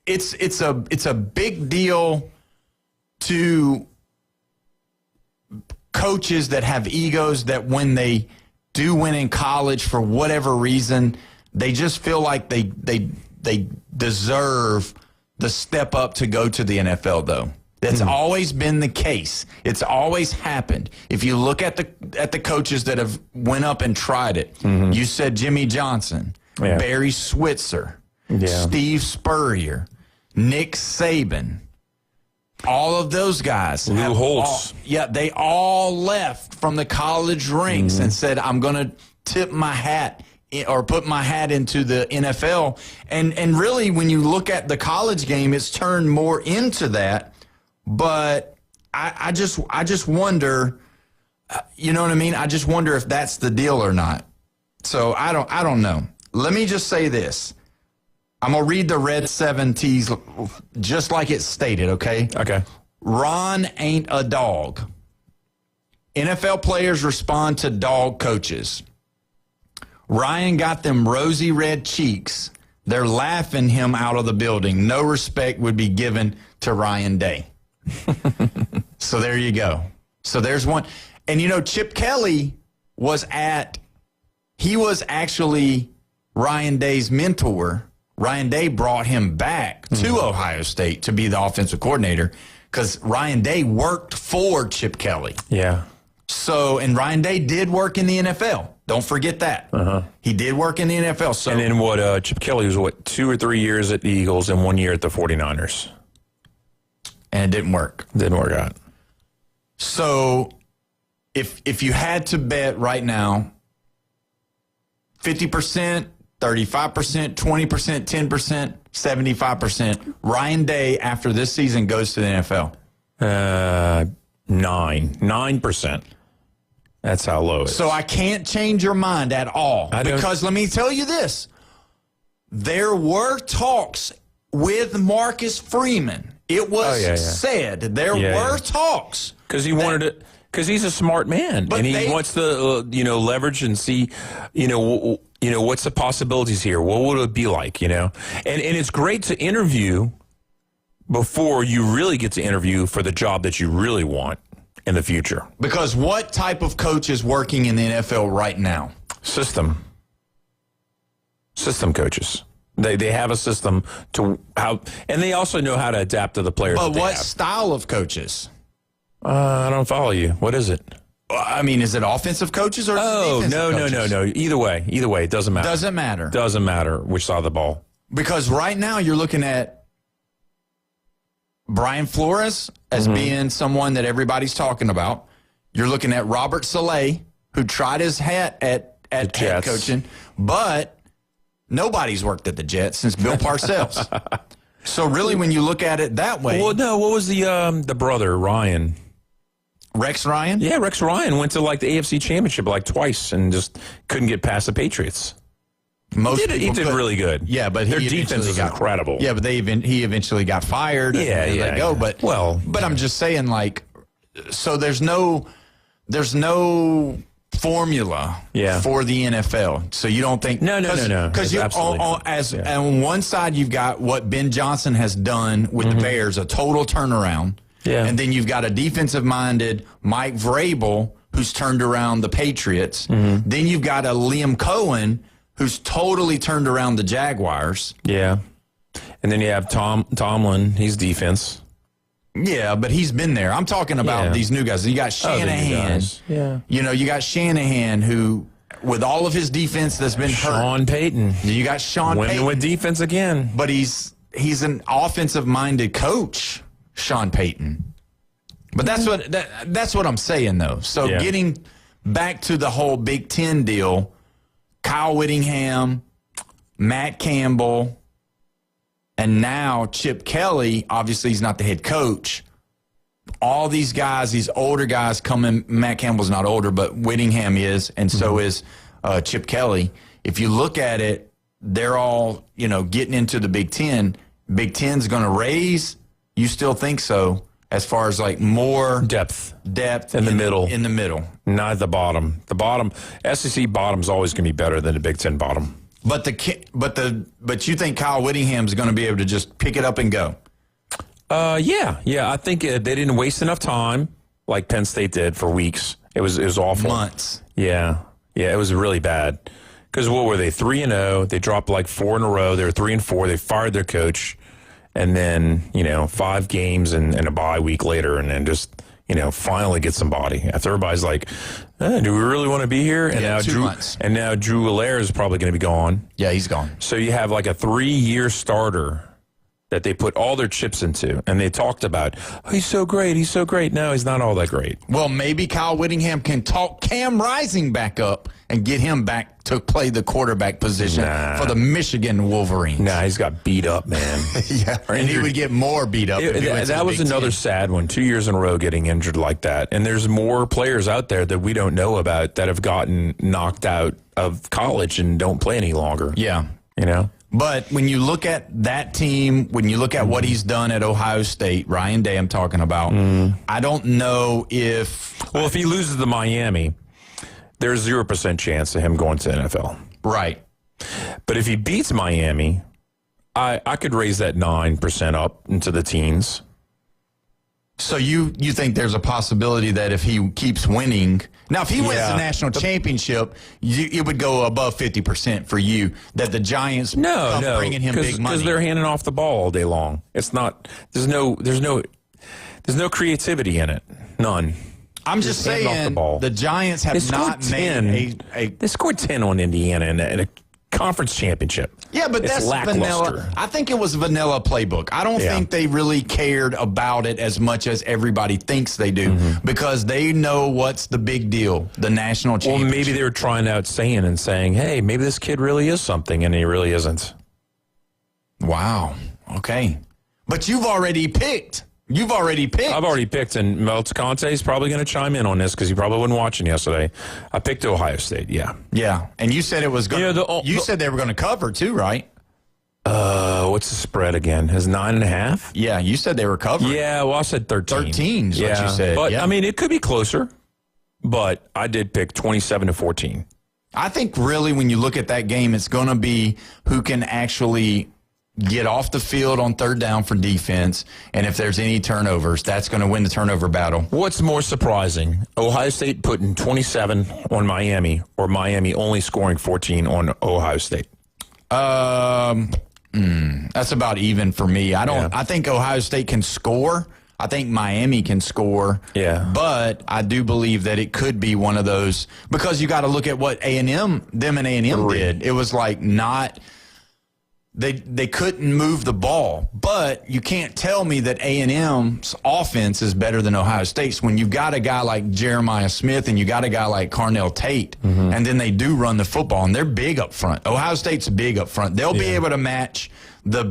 It's a big deal to coaches that have egos that when they do win in college for whatever reason, they just feel like they deserve the step up to go to the NFL, though. That's always been the case. It's always happened. If you look at the coaches that have went up and tried it, you said Jimmy Johnson, Barry Switzer, Steve Spurrier, Nick Saban, all of those guys. Lou Holtz. They all left from the college ranks and said, I'm going to tip my hat or put my hat into the NFL. And really, when you look at the college game, it's turned more into that. But I just wonder, you know what I mean? I just wonder if that's the deal or not. So I don't know. Let me just say this. I'm going to read the Red 7 T's just like it's stated, okay? Okay. Ron ain't a dog. NFL players respond to dog coaches. Ryan got them rosy red cheeks. They're laughing him out of the building. No respect would be given to Ryan Day. So there you go. So there's one. And, Chip Kelly was actually Ryan Day's mentor. Ryan Day brought him back to Ohio State to be the offensive coordinator because Ryan Day worked for Chip Kelly. Yeah. So, and Ryan Day did work in the NFL. Don't forget that. He did work in the NFL. So, and then Chip Kelly was 2 or 3 years at the Eagles and 1 year at the 49ers. And it didn't work. Didn't work out. So if you had to bet right now, 50%, 35%, 20%, 10%, 75%, Ryan Day after this season goes to the NFL. 9%. That's how low it is. So I can't change your mind at all. Because let me tell you this. There were talks with Marcus Freeman. It was said there were talks. Because he wanted because he's a smart man, and he wants to, leverage and see, what's the possibilities here? What would it be like, And it's great to interview before you really get to interview for the job that you really want in the future. Because what type of coach is working in the NFL right now? System coaches. They have a system to how, and they also know how to adapt to the players. But what style of coaches? I don't follow you. What is it? I mean, is it offensive coaches or defensive coaches? No. Either way, it doesn't matter. Doesn't matter which side of the ball. Because right now you're looking at Brian Flores as being someone that everybody's talking about. You're looking at Robert Saleh, who tried his hat at head coaching, but nobody's worked at the Jets since Bill Parcells. So really, when you look at it that way, well, no. What was the brother Ryan? Rex Ryan? Yeah, Rex Ryan went to the AFC Championship twice and just couldn't get past the Patriots. He did really good. Yeah, but their defense is incredible. Yeah, but he eventually got fired. Let go. But I'm just saying, so there's no formula for the NFL. So you don't think no. Because on one side you've got what Ben Johnson has done with the Bears, a total turnaround. Yeah. And then you've got a defensive-minded Mike Vrabel who's turned around the Patriots. Then you've got a Liam Cohen who's totally turned around the Jaguars. Yeah. And then you have Tomlin. He's defense. Yeah, but he's been there. I'm talking about these new guys. You got Shanahan. You got Shanahan who, with all of his defense that's been hurt. Sean Payton. You got Sean Payton. Winning with defense again. But he's an offensive-minded coach, Sean Payton. But that's what I'm saying, though. So getting back to the whole Big Ten deal, Kyle Whittingham, Matt Campbell, and now Chip Kelly, obviously he's not the head coach. All these guys, these older guys coming, Matt Campbell's not older, but Whittingham is, and so is Chip Kelly. If you look at it, they're all, getting into the Big Ten. Big Ten's going to raise. You still think so, as far as more depth in the middle. In the middle. Not at the bottom. The bottom, SEC bottom's always going to be better than the Big Ten bottom. But you think Kyle Whittingham's going to be able to just pick it up and go? Yeah. I think they didn't waste enough time like Penn State did for weeks. It was awful. Months. Yeah, it was really bad. Because what were they, 3-0? They dropped 4 in a row. They were 3-4. They fired their coach, and then 5 games and a bye week later, and then just finally get somebody. After everybody's like, do we really want to be here? And now 2 months. And now Drew Allaire is probably going to be gone. Yeah, he's gone. So you have a 3-year starter that they put all their chips into, and they talked about, he's so great. No, he's not all that great. Well, maybe Kyle Whittingham can talk Cam Rising back up and get him back to play the quarterback position for the Michigan Wolverines. Nah, he's got beat up, man. Yeah, and he would get more beat up. That was another sad one, 2 years in a row getting injured like that. And there's more players out there that we don't know about that have gotten knocked out of college and don't play any longer. Yeah. But when you look at that team, when you look at what he's done at Ohio State, Ryan Day I'm talking about, I don't know if... Well, if he loses to Miami, there's 0% chance of him going to the NFL. Right. But if he beats Miami, I could raise that 9% up into the teens. So you think there's a possibility that if he keeps winning... Now, if he wins the national championship, it would go above 50% for you that the Giants bringing him big money. Because they're handing off the ball all day long. It's not. There's no creativity in it. None. I'm just saying the Giants have not made They scored 10 on Indiana in a conference championship. Yeah, but that's vanilla. I think it was vanilla playbook. I don't think they really cared about it as much as everybody thinks they do because they know what's the big deal, the national championship. Well, maybe they were trying out saying, hey, maybe this kid really is something, and he really isn't. Wow. Okay. But you've already picked. I've already picked, and Melts Conte is probably going to chime in on this because he probably wasn't watching yesterday. I picked Ohio State, yeah. Yeah, and you said it was going you said they were going to cover too, right? What's the spread again? Is 9.5? Yeah, you said they were covering. Yeah, well, I said 13. 13 is what you said. But, I mean, it could be closer. but I did pick 27-14. I think really when you look at that game, it's going to be who can actually get off the field on third down for defense, and if there's any turnovers, that's going to win the turnover battle. What's more surprising, Ohio State putting 27 on Miami or Miami only scoring 14 on Ohio State? That's about even for me. I think Ohio State can score. I think Miami can score. Yeah. But I do believe that it could be one of those, because you got to look at what A&M did. It was like not they couldn't move the ball. But you can't tell me that A&M's offense is better than Ohio State's when you've got a guy like Jeremiah Smith and you got a guy like Carnell Tate, and then they do run the football, and they're big up front. Ohio State's big up front. They'll be able to match the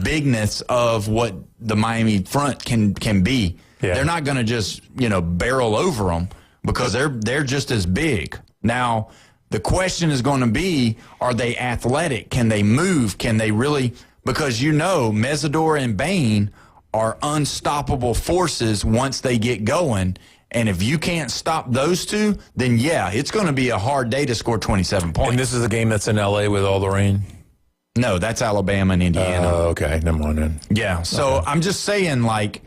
bigness of what the Miami front can be. Yeah. They're not going to just, barrel over them because they're just as big. Now, the question is going to be, are they athletic? Can they move? Can they really? Because Mesidor and Bain are unstoppable forces once they get going. And if you can't stop those two, then it's going to be a hard day to score 27 points. And this is a game that's in L.A. with all the rain? No, that's Alabama and Indiana. Okay, never mind then. Yeah, so I'm just saying, like,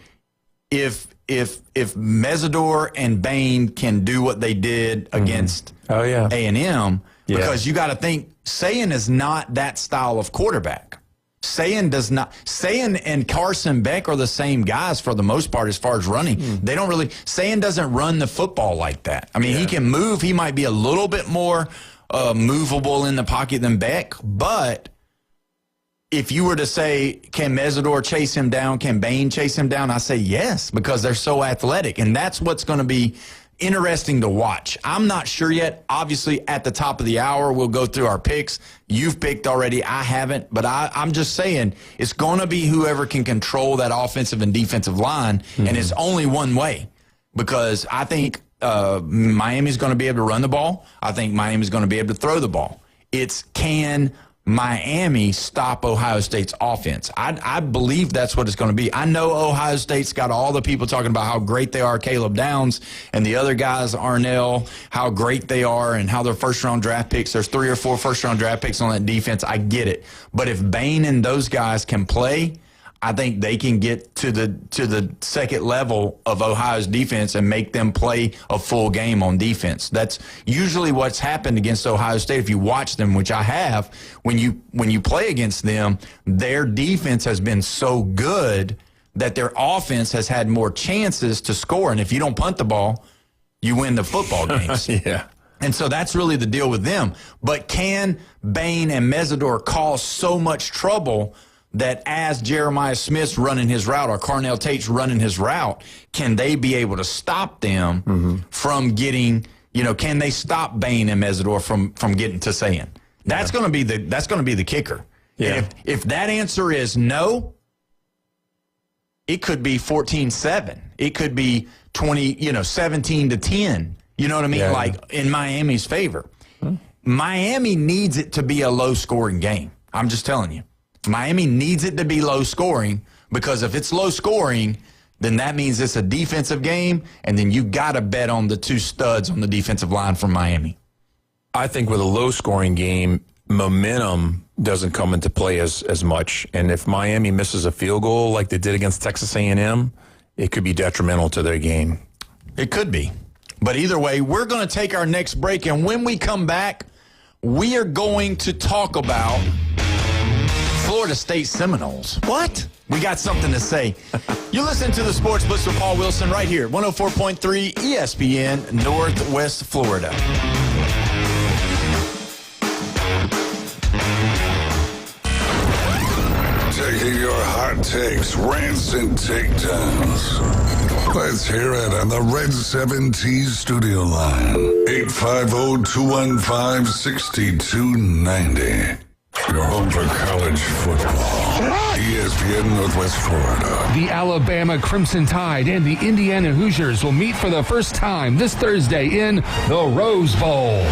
if Mesidor and Bain can do what they did against A&M, because you got to think, Sayin is not that style of quarterback. Sayin and Carson Beck are the same guys for the most part as far as running. They don't really, Sayin doesn't run the football like that. I mean, he can move. He might be a little bit more movable in the pocket than Beck, but if you were to say, can Mesidor chase him down? Can Bain chase him down? I say yes, because they're so athletic. And that's what's going to be interesting to watch. I'm not sure yet. Obviously, at the top of the hour, we'll go through our picks. You've picked already. I haven't. But I'm just saying it's going to be whoever can control that offensive and defensive line. And it's only one way, because I think Miami's going to be able to run the ball. I think Miami's going to be able to throw the ball. It's can Miami stop Ohio State's offense. I believe that's what it's going to be. I know Ohio State's got all the people talking about how great they are, Caleb Downs and the other guys, Arnell, how great they are and how they're first-round draft picks. There's 3 or 4 first-round draft picks on that defense. I get it. But if Bain and those guys can play, I think they can get to the second level of Ohio's defense and make them play a full game on defense. That's usually what's happened against Ohio State. If you watch them, which I have, when you play against them, their defense has been so good that their offense has had more chances to score. And if you don't punt the ball, you win the football games. And so that's really the deal with them. But can Bain and Mesidor cause so much trouble that as Jeremiah Smith's running his route or Carnell Tate's running his route, can they be able to stop them from getting, can they stop Bain and Mesidor from getting to Sayin? That's going to be the kicker. Yeah. If that answer is no, it could be 14-7. It could be 17-10. You know what I mean? Yeah. Like in Miami's favor. Miami needs it to be a low-scoring game. I'm just telling you. Miami needs it to be low scoring, because if it's low scoring, then that means it's a defensive game, and then you got to bet on the 2 studs on the defensive line from Miami. I think with a low scoring game, momentum doesn't come into play as much. And if Miami misses a field goal like they did against Texas A&M, it could be detrimental to their game. It could be. But either way, we're going to take our next break, and when we come back, we are going to talk about Florida State Seminoles. What? We got something to say. You're listening to the Sports Blitz with Paul Wilson right here, 104.3 ESPN, Northwest Florida. Taking your hot takes, rants, and takedowns. Let's hear it on the Red 7T studio line. 850-215-6290. Your home for college football. ESPN Northwest Florida. The Alabama Crimson Tide and the Indiana Hoosiers will meet for the first time this Thursday in the Rose Bowl.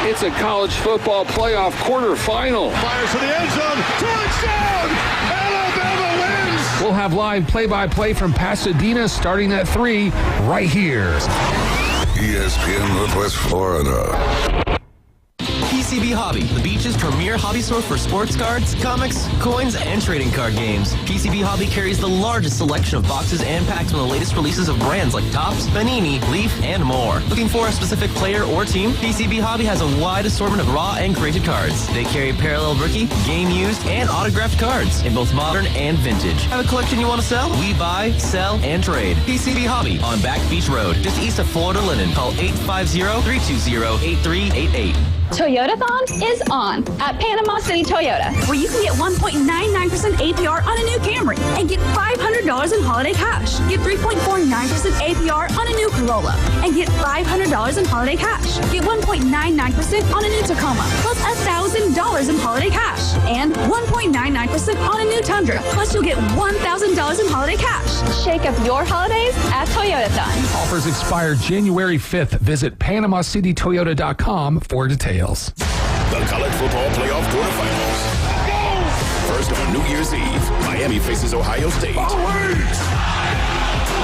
It's a college football playoff quarterfinal. Fires to the end zone. Touchdown! Alabama wins! We'll have live play-by-play from Pasadena starting at 3 right here. ESPN Northwest Florida. PCB Hobby, the beach's premier hobby store for sports cards, comics, coins, and trading card games. PCB Hobby carries the largest selection of boxes and packs from the latest releases of brands like Topps, Panini, Leaf, and more. Looking for a specific player or team? PCB Hobby has a wide assortment of raw and graded cards. They carry parallel rookie, game used, and autographed cards in both modern and vintage. Have a collection you want to sell? We buy, sell, and trade. PCB Hobby on Back Beach Road, just east of Florida Linen. Call 850-320-8388. Toyotathon is on at Panama City Toyota, where you can get 1.99% APR on a new Camry and get $500 in holiday cash. Get 3.49% APR on a new Corolla and get $500 in holiday cash. Get 1.99% on a new Tacoma, plus $1,000 in holiday cash. And 1.99% on a new Tundra, plus you'll get $1,000 in holiday cash. Shake up your holidays at Toyotathon. Offers expire January 5th. Visit PanamaCityToyota.com for details. The College Football Playoff quarterfinals. First on New Year's Eve, Miami faces Ohio State.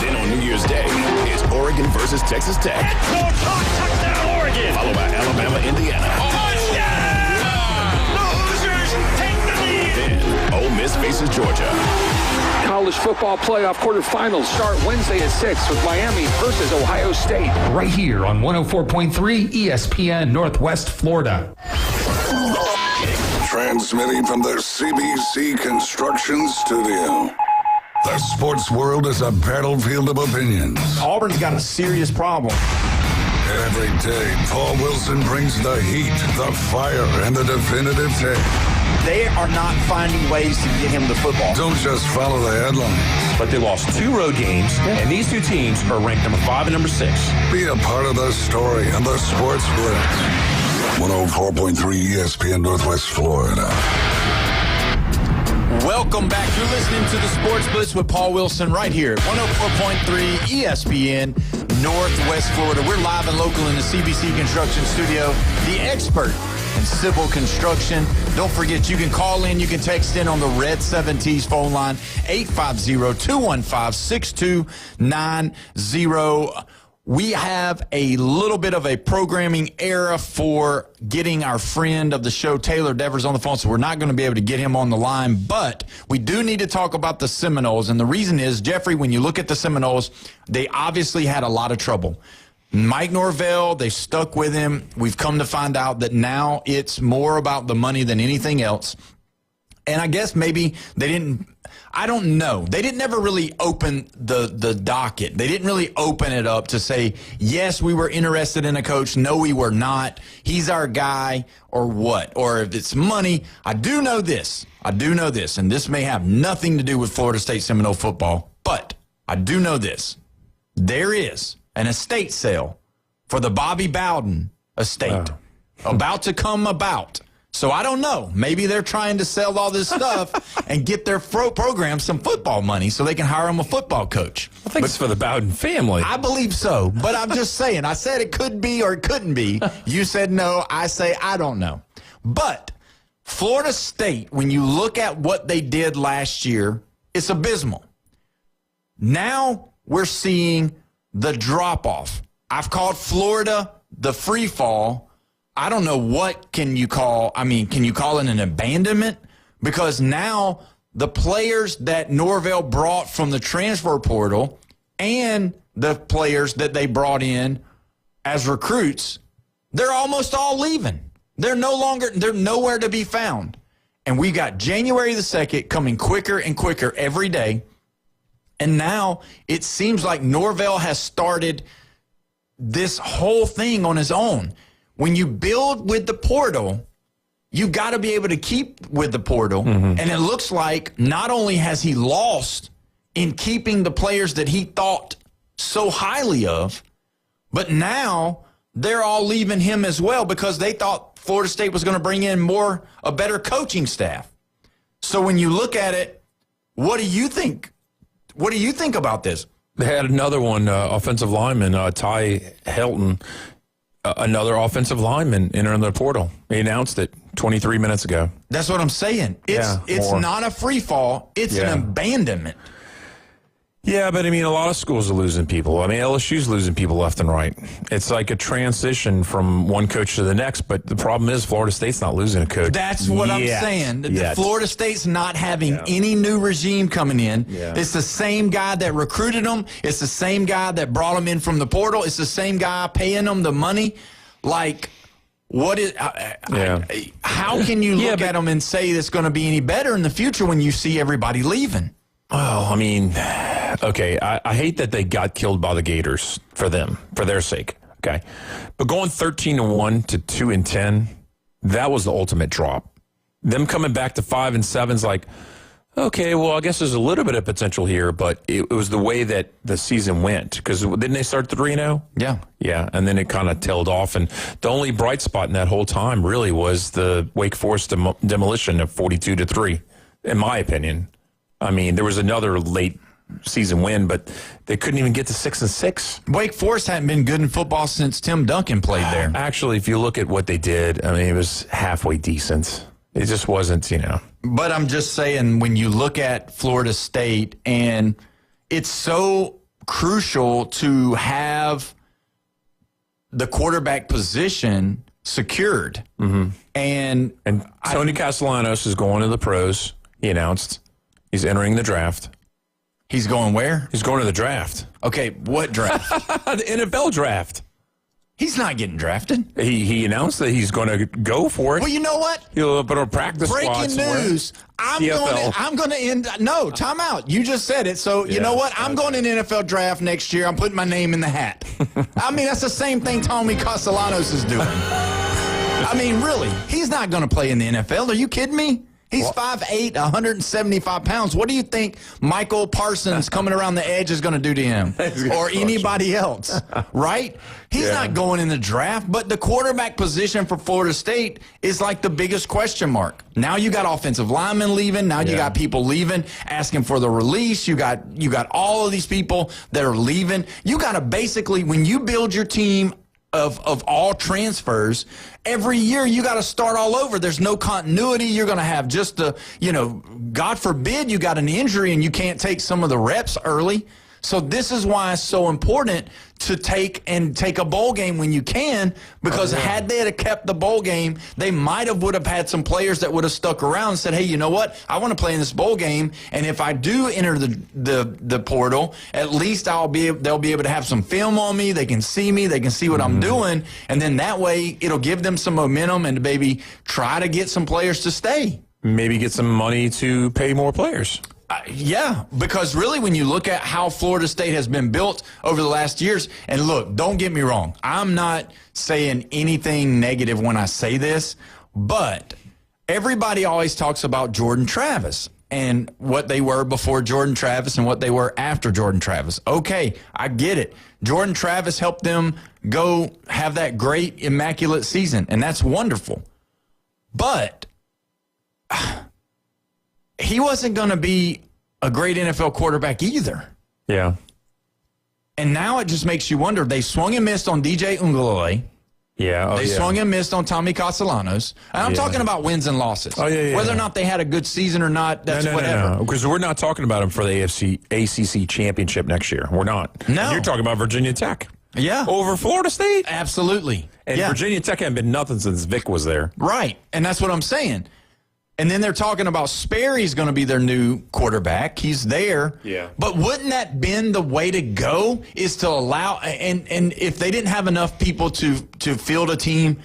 Then on New Year's Day, it's Oregon versus Texas Tech. Touchdown, Oregon! Followed by Alabama, Indiana. Losers take the lead! Then Ole Miss faces Georgia. College football playoff quarterfinals start Wednesday at 6 with Miami versus Ohio State. Right here on 104.3 ESPN Northwest Florida. Transmitting from the CBC Construction Studio. The sports world is a battlefield of opinions. Auburn's got a serious problem. Every day, Paul Wilson brings the heat, the fire, and the definitive take. They are not finding ways to get him the football. Don't just follow the headlines. But they lost 2 road games, and these 2 teams are ranked number 5 and number 6. Be a part of the story on the Sports Blitz. 104.3 ESPN Northwest Florida. Welcome back. You're listening to the Sports Blitz with Paul Wilson right here at 104.3 ESPN Northwest Florida. We're live and local in the CBC Construction Studio, the expert in civil construction. Don't forget, you can call in, you can text in on the Red 7T's phone line, 850-215-6290. We have a little bit of a programming error for getting our friend of the show, Taylor Devers, on the phone, so we're not going to be able to get him on the line, but we do need to talk about the Seminoles, and the reason is, Jeffrey, when you look at the Seminoles, they obviously had a lot of trouble. Mike Norvell, they stuck with him. We've come to find out that now it's more about the money than anything else. And I guess maybe they didn't, I don't know. They didn't ever really open the docket. They didn't really open it up to say, yes, we were interested in a coach. No, we were not. He's our guy, or what? Or if it's money. I do know this, and this may have nothing to do with Florida State Seminole football, but I do know this. There is an estate sale for the Bobby Bowden estate about to come about. So I don't know. Maybe they're trying to sell all this stuff and get their program some football money so they can hire him a football coach. I think it's for the Bowden family. I believe so, but I'm just saying. I said it could be or it couldn't be. You said no. I say I don't know. But Florida State, when you look at what they did last year, it's abysmal. Now we're seeing the drop-off. I've called Florida the free fall. I don't know what can you call. I mean, can you call it an abandonment? Because now the players that Norvell brought from the transfer portal and the players that they brought in as recruits, they're almost all leaving. They're nowhere to be found. And we got January the 2nd coming quicker and quicker every day. And now it seems like Norvell has started this whole thing on his own. When you build with the portal, you got to be able to keep with the portal. Mm-hmm. And it looks like not only has he lost in keeping the players that he thought so highly of, but now they're all leaving him as well because they thought Florida State was going to bring in a better coaching staff. So when you look at it, what do you think? What do you think about this? They had another one, offensive lineman, Ty Helton. another offensive lineman entering the portal. He announced it 23 minutes ago. That's what I'm saying. It's not a free fall. It's an abandonment. Yeah, but I mean, a lot of schools are losing people. I mean, LSU's losing people left and right. It's like a transition from one coach to the next, but the problem is Florida State's not losing a coach. That's what I'm saying. The Florida State's not having any new regime coming in. Yeah. It's the same guy that recruited them. It's the same guy that brought them in from the portal. It's the same guy paying them the money. Like, what is? How can you look at them and say it's going to be any better in the future when you see everybody leaving? Oh, I mean, okay, I hate that they got killed by the Gators for their sake, okay? But going 13-1 to 2-10, that was the ultimate drop. Them coming back to 5-7 is like, okay, well, I guess there's a little bit of potential here, but it was the way that the season went. Because didn't they start 3-0? Yeah. Yeah, and then it kind of tailed off. And the only bright spot in that whole time really was the Wake Forest demolition of 42-3, in my opinion. I mean, there was another late season win, but they couldn't even get to 6-6. Wake Forest hadn't been good in football since Tim Duncan played there. Actually, if you look at what they did, I mean, it was halfway decent. It just wasn't, But I'm just saying, when you look at Florida State, and it's so crucial to have the quarterback position secured. Mm-hmm. And Tony Castellanos is going to the pros, he announced. He's entering the draft. He's going where? He's going to the draft. Okay, what draft? The NFL draft. He's not getting drafted. He announced that he's going to go for it. Well, you know what? He'll put a practice squad Breaking news. I'm going to end. No, time out. You just said it. So, you know what? I'm going in the NFL draft next year. I'm putting my name in the hat. I mean, that's the same thing Tony Castellanos is doing. I mean, really. He's not going to play in the NFL. Are you kidding me? He's 5'8", 175 pounds. What do you think Michael Parsons coming around the edge is going to do to him? Or anybody else, right? He's not going in the draft, but the quarterback position for Florida State is like the biggest question mark. Now you got offensive linemen leaving. Now you got people leaving, asking for the release. You got all of these people that are leaving. You got to basically, when you build your team of all transfers, every year you got to start all over. There's no continuity. You're going to have just God forbid you got an injury and you can't take some of the reps early. So this is why it's so important to take a bowl game when you can, because had they had kept the bowl game, they would have had some players that would have stuck around and said, hey, you know what? I want to play in this bowl game, and if I do enter the portal, at least they'll be able to have some film on me. They can see me. They can see what I'm doing, and then that way it'll give them some momentum and maybe try to get some players to stay. Maybe get some money to pay more players. Yeah, because really when you look at how Florida State has been built over the last years, and look, don't get me wrong, I'm not saying anything negative when I say this, but everybody always talks about Jordan Travis and what they were before Jordan Travis and what they were after Jordan Travis. Okay, I get it. Jordan Travis helped them go have that great, immaculate season, and that's wonderful. But he wasn't going to be a great NFL quarterback either. Yeah. And now it just makes you wonder. They swung and missed on DJ Uiagalelei. Yeah. They swung and missed on Tommy Castellanos. And I'm talking about wins and losses. Whether or not they had a good season or not, that's whatever. No. Because we're not talking about them for the ACC championship next year. We're not. No. You're talking about Virginia Tech. Yeah. Over Florida State. Absolutely. And Virginia Tech hadn't been nothing since Vic was there. Right. And that's what I'm saying. And then they're talking about Sperry's going to be their new quarterback. He's there. Yeah. But wouldn't that been the way to go, is to allow, and if they didn't have enough people to field a team,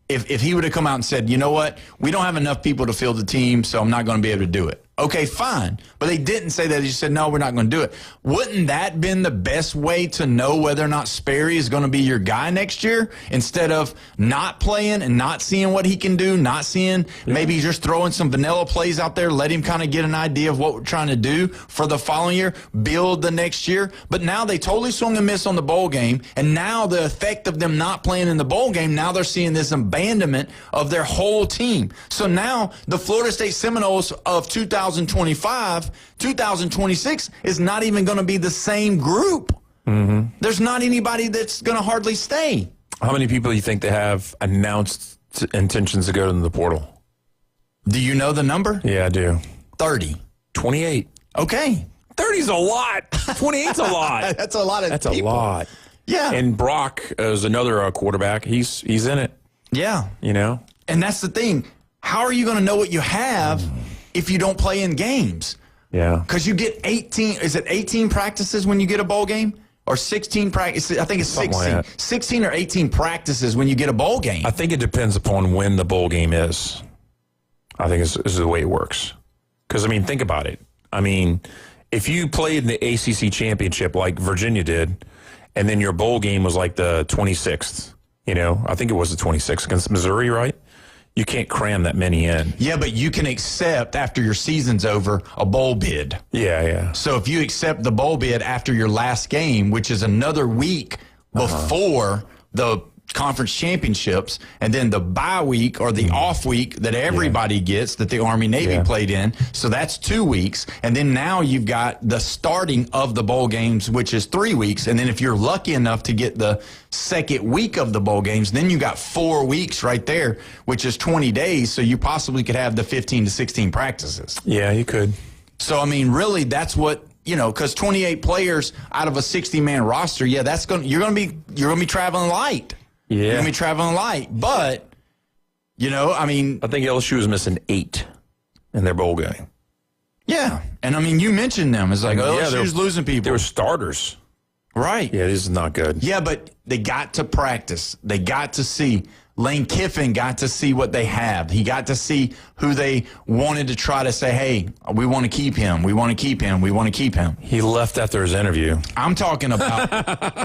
if he would have come out and said, you know what, we don't have enough people to field the team, so I'm not going to be able to do it. Okay, fine. But they didn't say that. They just said, no, we're not going to do it. Wouldn't that been the best way to know whether or not Sperry is going to be your guy next year, instead of not playing and not seeing what he can do, not seeing, maybe just throwing some vanilla plays out there, let him kind of get an idea of what we're trying to do for the following year, build the next year. But now they totally swung and missed on the bowl game, and now the effect of them not playing in the bowl game, now they're seeing this abandonment of their whole team. So now the Florida State Seminoles of 2025, 2026 is not even going to be the same group. Mm-hmm. There's not anybody that's going to hardly stay. How many people do you think they have announced intentions to go to the portal? Do you know the number? Yeah, I do. 30. 28. Okay. 30's a lot. 28's a lot. That's a lot of That's people. a lot. Yeah. And Brock is another quarterback. He's in it. Yeah. You know? And that's the thing. How are you going to know what you have if you don't play in games? Yeah. Because you get 18, is it 18 practices when you get a bowl game? Or 16 practices? I think it's 16. Like 16 or 18 practices when you get a bowl game. I think it depends upon when the bowl game is. I think this is the way it works. Because, I mean, think about it. I mean, if you played in the ACC championship like Virginia did, and then your bowl game was like the 26th, you know, I think it was the 26th against Missouri, right? You can't cram that many in. Yeah, but you can accept after your season's over a bowl bid. Yeah, yeah. So if you accept the bowl bid after your last game, which is another week before the conference championships, and then the bye week or the off week that everybody gets that the Army-Navy played in. So that's 2 weeks. And then now you've got the starting of the bowl games, which is 3 weeks. And then if you're lucky enough to get the second week of the bowl games, then you got 4 weeks right there, which is 20 days. So you possibly could have the 15 to 16 practices. Yeah, you could. So, I mean, really, that's what, you know, because 28 players out of a 60-man roster, you're going to be traveling light. Yeah. You're going to be traveling light. But, you know, I mean. I think LSU was missing 8 in their bowl game. Yeah. And, I mean, you mentioned them. It's like, LSU's losing people. They were starters. Right. Yeah, this is not good. Yeah, but they got to practice. They got to see. Lane Kiffin got to see what they have. He got to see who they wanted to try to say, hey, we want to keep him. We want to keep him. We want to keep him. He left after his interview. I'm talking about,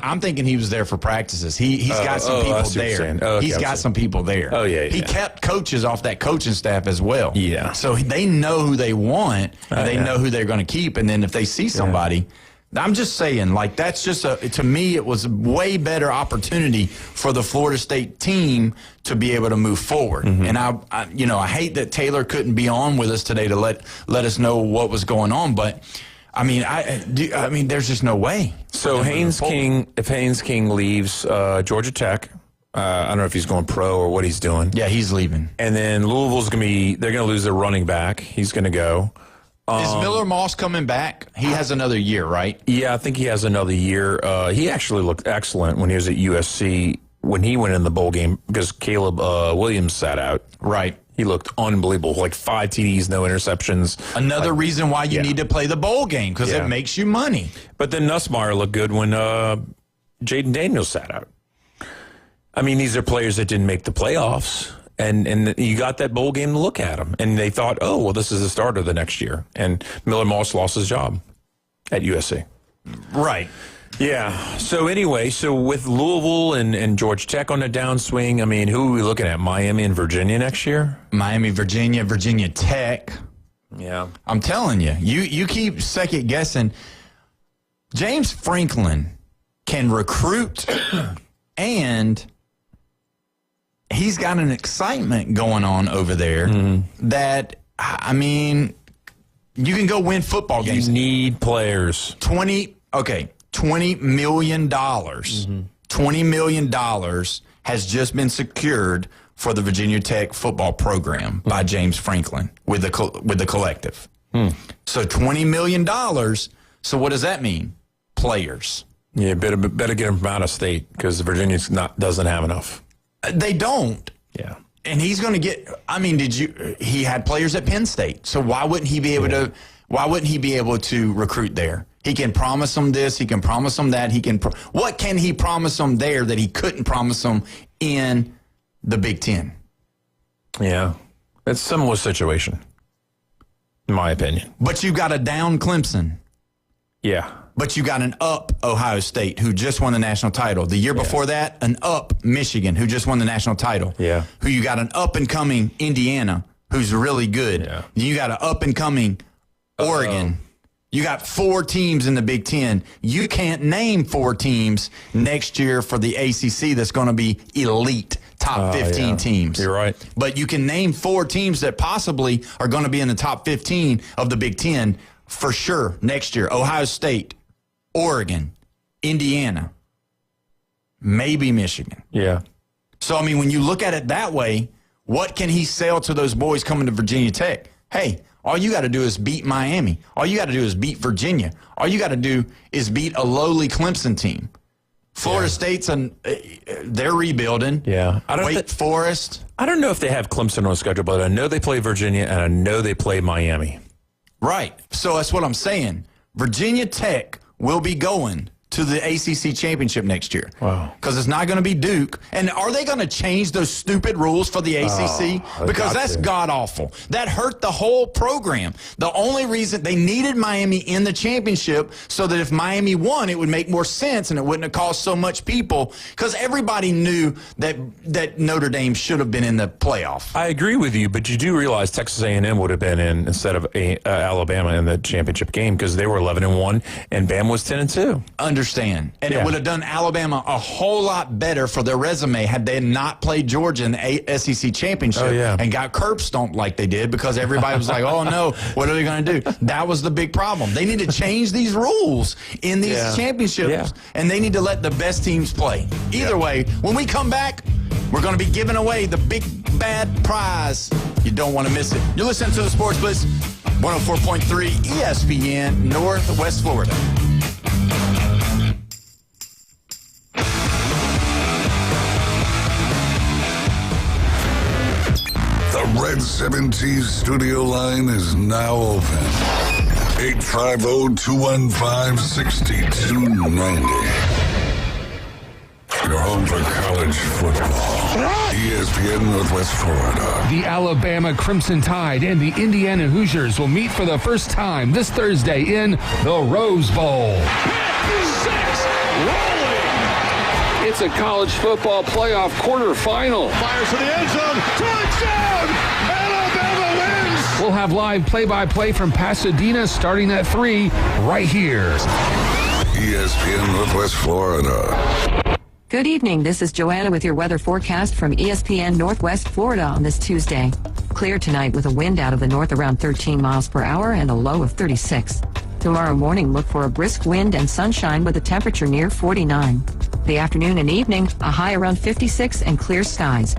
I'm thinking he was there for practices. He's got some people there. Okay, he's got some people there. Oh, yeah. He kept coaches off that coaching staff as well. Yeah. So they know who they want, and they know who they're going to keep. And then if they see somebody, I'm just saying, like, that's just to me, it was a way better opportunity for the Florida State team to be able to move forward. And I hate that Taylor couldn't be on with us today to let us know what was going on. But I mean, there's just no way. So if Haynes King leaves Georgia Tech, I don't know if he's going pro or what he's doing. Yeah, he's leaving. And then Louisville's they're going to lose their running back. He's going to go. Is Miller Moss coming back? He has another year, right? Yeah, I think he has another year. He actually looked excellent when he was at USC when he went in the bowl game because Caleb Williams sat out. Right. He looked unbelievable. Like 5 TDs, no interceptions. Another reason why you need to play the bowl game because it makes you money. But then Nussmeier looked good when Jaden Daniels sat out. I mean, these are players that didn't make the playoffs. And you got that bowl game to look at them. And they thought, oh, well, this is the start of the next year. And Miller Moss lost his job at USC. Right. Yeah. So anyway, with Louisville and Georgia Tech on the downswing, I mean, who are we looking at? Miami and Virginia next year? Miami, Virginia, Virginia Tech. Yeah. I'm telling you, you keep second guessing. James Franklin can recruit and he's got an excitement going on over there that, I mean, you can go win football games. You need players. $20 million. $20 million has just been secured for the Virginia Tech football program by James Franklin with the collective. So $20 million. So what does that mean? Players. Yeah, better get him from out of state because Virginia doesn't have enough. They don't. Yeah. And he's going to get, I mean, he had players at Penn State. So why wouldn't he be able to recruit there? He can promise them this, he can promise them that, what can he promise them there that he couldn't promise them in the Big Ten? Yeah. It's a similar situation, in my opinion. But you got a down Clemson. Yeah. But you got an up Ohio State who just won the national title. The year before that, an up Michigan who just won the national title. Yeah. Who you got an up and coming Indiana who's really good. Yeah. You got an up and coming Oregon. You got 4 teams in the Big Ten. You can't name 4 teams next year for the ACC that's going to be elite top 15 teams. You're right. But you can name 4 teams that possibly are going to be in the top 15 of the Big Ten for sure next year. Ohio State, Oregon, Indiana, maybe Michigan. Yeah. So, I mean, when you look at it that way, what can he sell to those boys coming to Virginia Tech? Hey, all you got to do is beat Miami. All you got to do is beat Virginia. All you got to do is beat a lowly Clemson team. Florida State's they're rebuilding. Yeah. Wake Forest. I don't know if they have Clemson on the schedule, but I know they play Virginia and I know they play Miami. Right. So that's what I'm saying. Virginia Tech will be going to the ACC championship next year. Wow. Because it's not going to be Duke. And are they going to change those stupid rules for the ACC? Because that's god-awful. That hurt the whole program. The only reason they needed Miami in the championship so that if Miami won, it would make more sense and it wouldn't have cost so much people. Because everybody knew that Notre Dame should have been in the playoff. I agree with you, but you do realize Texas A&M would have been in instead of Alabama in the championship game because they were 11-1 and Bama was 10-2. Understand. And it would have done Alabama a whole lot better for their resume had they not played Georgia in the SEC championship and got curb stomped like they did because everybody was like, oh, no, what are they going to do? That was the big problem. They need to change these rules in these championships, and they need to let the best teams play. Either way, when we come back, we're going to be giving away the big bad prize. You don't want to miss it. You're listening to the Sports Blitz, 104.3 ESPN, Northwest Florida. The Red 7T studio line is now open. 850-215-6290. Your home for college football. ESPN Northwest Florida. The Alabama Crimson Tide and the Indiana Hoosiers will meet for the first time this Thursday in the Rose Bowl. It's a college football playoff quarterfinal. Fires to the end zone. Touchdown! Alabama wins! We'll have live play-by-play from Pasadena starting at 3 right here. ESPN Northwest Florida. Good evening. This is Joanna with your weather forecast from ESPN Northwest Florida on this Tuesday. Clear tonight with a wind out of the north around 13 miles per hour and a low of 36. Tomorrow morning, look for a brisk wind and sunshine with a temperature near 49. The afternoon and evening, a high around 56 and clear skies.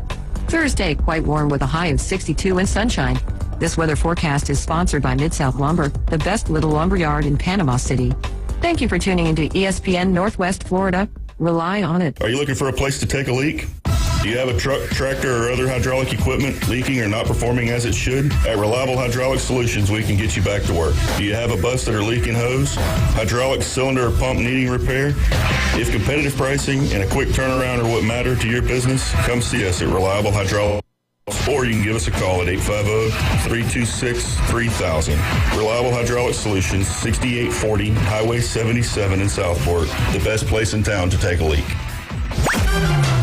Thursday, quite warm with a high of 62 and sunshine. This weather forecast is sponsored by Mid-South Lumber, the best little lumber yard in Panama City. Thank you for tuning into ESPN Northwest Florida. Rely on it. Are you looking for a place to take a leak? Do you have a truck, tractor, or other hydraulic equipment leaking or not performing as it should? At Reliable Hydraulic Solutions, we can get you back to work. Do you have a bus that are leaking hose, hydraulic cylinder or pump needing repair? If competitive pricing and a quick turnaround are what matter to your business, come see us at Reliable Hydraulic. Or you can give us a call at 850-326-3000. Reliable Hydraulic Solutions, 6840 Highway 77 in Southport. The best place in town to take a leak.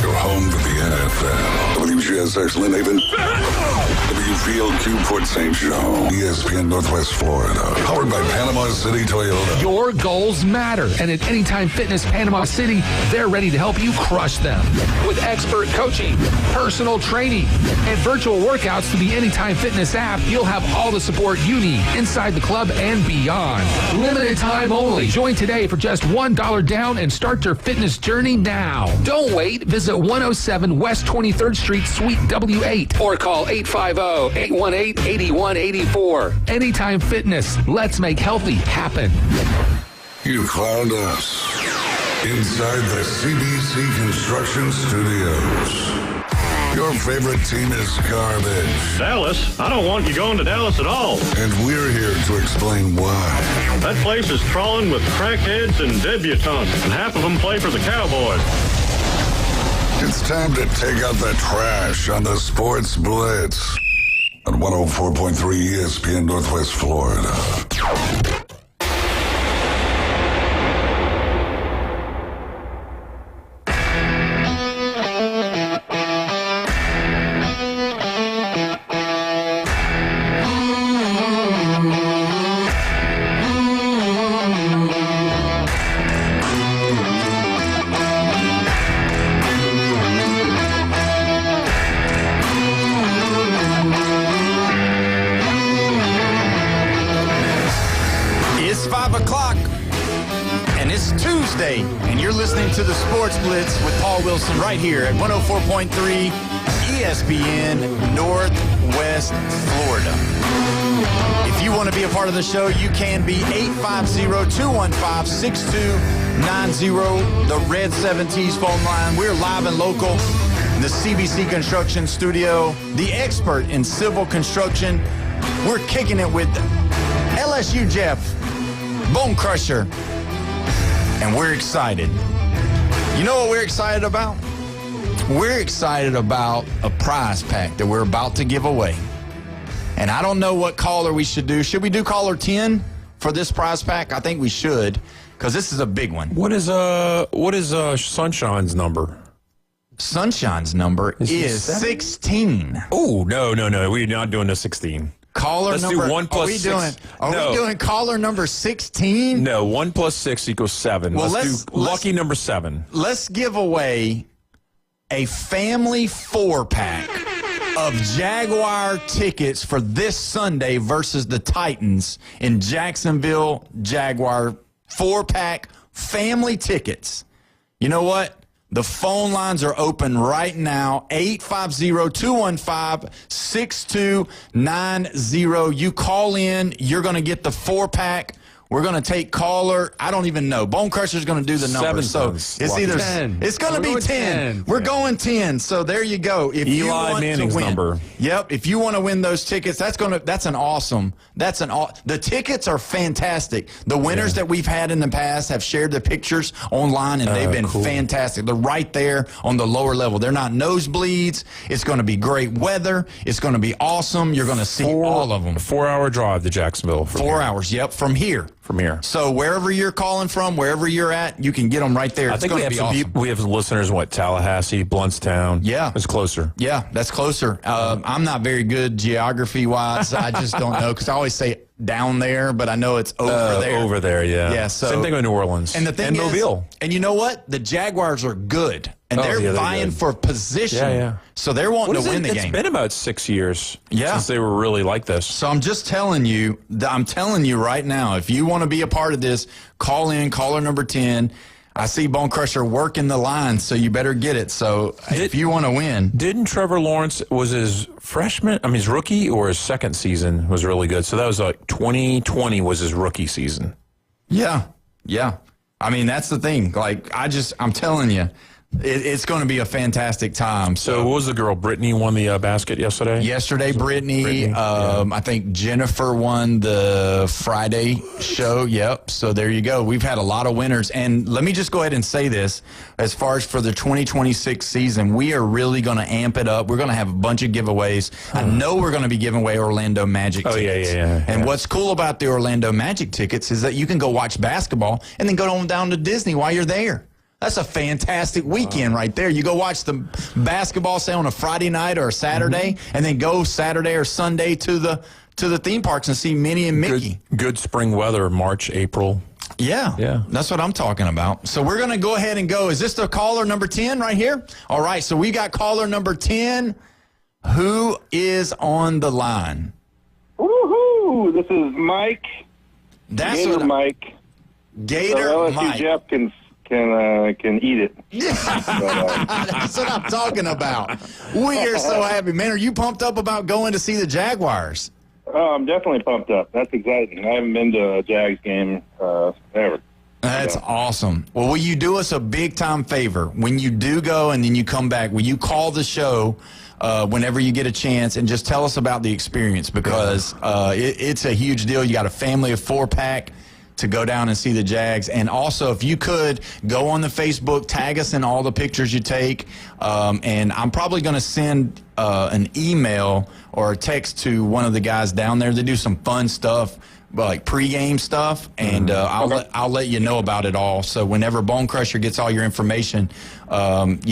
Your home for the NFL. WGSX Lynn Haven. WFLQ Port St. Joe. ESPN Northwest Florida. Powered by Panama City Toyota. Your goals matter, and at Anytime Fitness Panama City, they're ready to help you crush them. With expert coaching, personal training, and virtual workouts through the Anytime Fitness app, you'll have all the support you need inside the club and beyond. Limited time only. Join today for just $1 down and start your fitness journey now. Don't wait. Visit 107 West 23rd Street, Suite W8, or call 850-818-8184. Anytime Fitness. Let's make healthy happen. You found us inside the CBC Construction Studios. Your favorite team is garbage. Dallas? I don't want you going to Dallas at all. And we're here to explain why. That place is crawling with crackheads and debutantes, and half of them play for the Cowboys. It's time to take out the trash on the Sports Blitz on 104.3 ESPN Northwest Florida. listening to the Sports Blitz with Paul Wilson right here at 104.3 ESPN Northwest Florida. If you want to be a part of the show, you can be 850-215-6290, the Red 7Ts phone line. We're live and local in the CBC Construction Studio, the expert in civil construction. We're kicking it with LSU Jeff, Bone Crusher, and we're excited. You know what we're excited about? We're excited about a prize pack that we're about to give away. And I don't know what caller we should do. Should we do caller 10 for this prize pack? I think we should, because this is a big one. What is Sunshine's number? Sunshine's number is 16. Oh, no. We're not doing the 16. Caller Let's number. Do 1 plus 6. We doing caller number 16? No, 1 plus 6 equals 7. Well, let's do lucky number 7. Let's give away a family 4-pack of Jaguar tickets for this Sunday versus the Titans in Jacksonville. Jaguar 4-pack family tickets. You know what? The phone lines are open right now, 850-215-6290. You call in, you're going to get the 4-pack. We're going to take caller, I don't even know. Bone Crusher's going to do the number. So it's either 10. It's going to be 10. We're going 10. So there you go. If you want Manning's to win, number. Yep. If you want to win those tickets, the tickets are fantastic. The winners that we've had in the past have shared the pictures online, and they've been fantastic. They're right there on the lower level. They're not nosebleeds. It's going to be great weather. It's going to be awesome. You're going to see all of them. 4-hour drive to Jacksonville. 4 hours. Yep. From here. So wherever you're calling from, wherever you're at, you can get them right there. I think we have we have listeners in Tallahassee, Bluntstown. Yeah. It's closer. Yeah, that's closer. I'm not very good geography-wise. I just don't know, because I always say down there, but I know it's over there. Over there, yeah. Yeah. So, same thing with New Orleans. And the thing is, Mobile. And you know what? The Jaguars are good. And they're vying for position. Yeah. So they're wanting to win the game. It's been about 6 years since they were really like this. So I'm just telling you, right now, if you want to be a part of this, call in, caller number 10. I see Bone Crusher working the line, so you better get it. So if you want to win. Didn't Trevor Lawrence, was his his rookie or his second season was really good? So that was 2020 was his rookie season. Yeah. I mean, that's the thing. I'm telling you. It's going to be a fantastic time. So what was the girl? Brittany won the basket yesterday? Yesterday, Brittany. I think Jennifer won the Friday show. Yep. So there you go. We've had a lot of winners. And let me just go ahead and say this. As far as for the 2026 season, we are really going to amp it up. We're going to have a bunch of giveaways. I know we're going to be giving away Orlando Magic tickets. And what's cool about the Orlando Magic tickets is that you can go watch basketball and then go on down to Disney while you're there. That's a fantastic weekend right there. You go watch the basketball, say, on a Friday night or a Saturday, and then go Saturday or Sunday to the theme parks and see Minnie and Mickey. Good spring weather, March, April. Yeah. That's what I'm talking about. So we're going to go ahead and go. Is this the caller number 10 right here? All right, so we got caller number 10. Who is on the line? Woohoo! This is Mike. That's Gator Mike. Gator so LSU Mike. Jeff can eat it. That's what I'm talking about. We are so happy. Man, are you pumped up about going to see the Jaguars? Oh, I'm definitely pumped up. That's exciting. I haven't been to a Jags game ever. That's awesome. Well, will you do us a big-time favor? When you do go and then you come back, will you call the show whenever you get a chance and just tell us about the experience? Because it's a huge deal. You got a family of 4-pack to go down and see the Jags. And also, if you could, go on the Facebook, tag us in all the pictures you take. And I'm probably going to send an email or a text to one of the guys down there. They do some fun stuff, like pregame stuff, and I'll let you know about it all. So whenever Bone Crusher gets all your information, give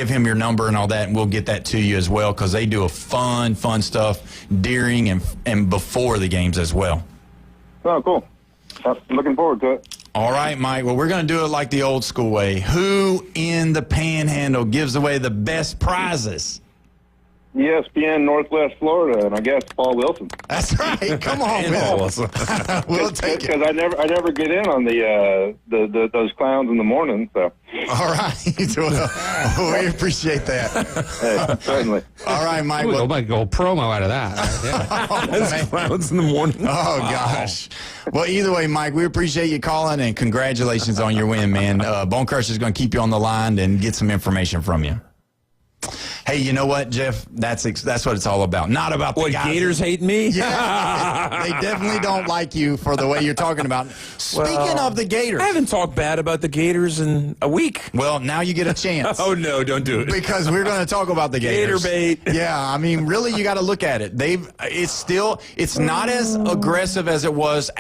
him your number and all that, and we'll get that to you as well, because they do a fun stuff during and before the games as well. Oh, cool. I'm looking forward to it. All right, Mike. Well, we're going to do it like the old school way. Who in the Panhandle gives away the best prizes? ESPN Northwest Florida, and I guess Paul Wilson. That's right. Come on, Will. We'll take it. Because I never get in on the those clowns in the morning. So. All right. Well, we appreciate that. Hey, certainly. All right, Mike. Ooh, we'll make a whole promo out of that. Yeah. Clowns in the morning. Oh, gosh. Well, either way, Mike, we appreciate you calling, and congratulations on your win, man. Bone Crusher is going to keep you on the line and get some information from you. Hey, you know what, Jeff? That's what it's all about. Not about the guys. Gators hate me? Yeah, they definitely don't like you for the way you're talking about. Speaking of the Gators. I haven't talked bad about the Gators in a week. Well, now you get a chance. Oh, no, don't do it. Because we're going to talk about the Gators. Gator bait. Yeah, I mean, really, you got to look at it. It's not as aggressive as it was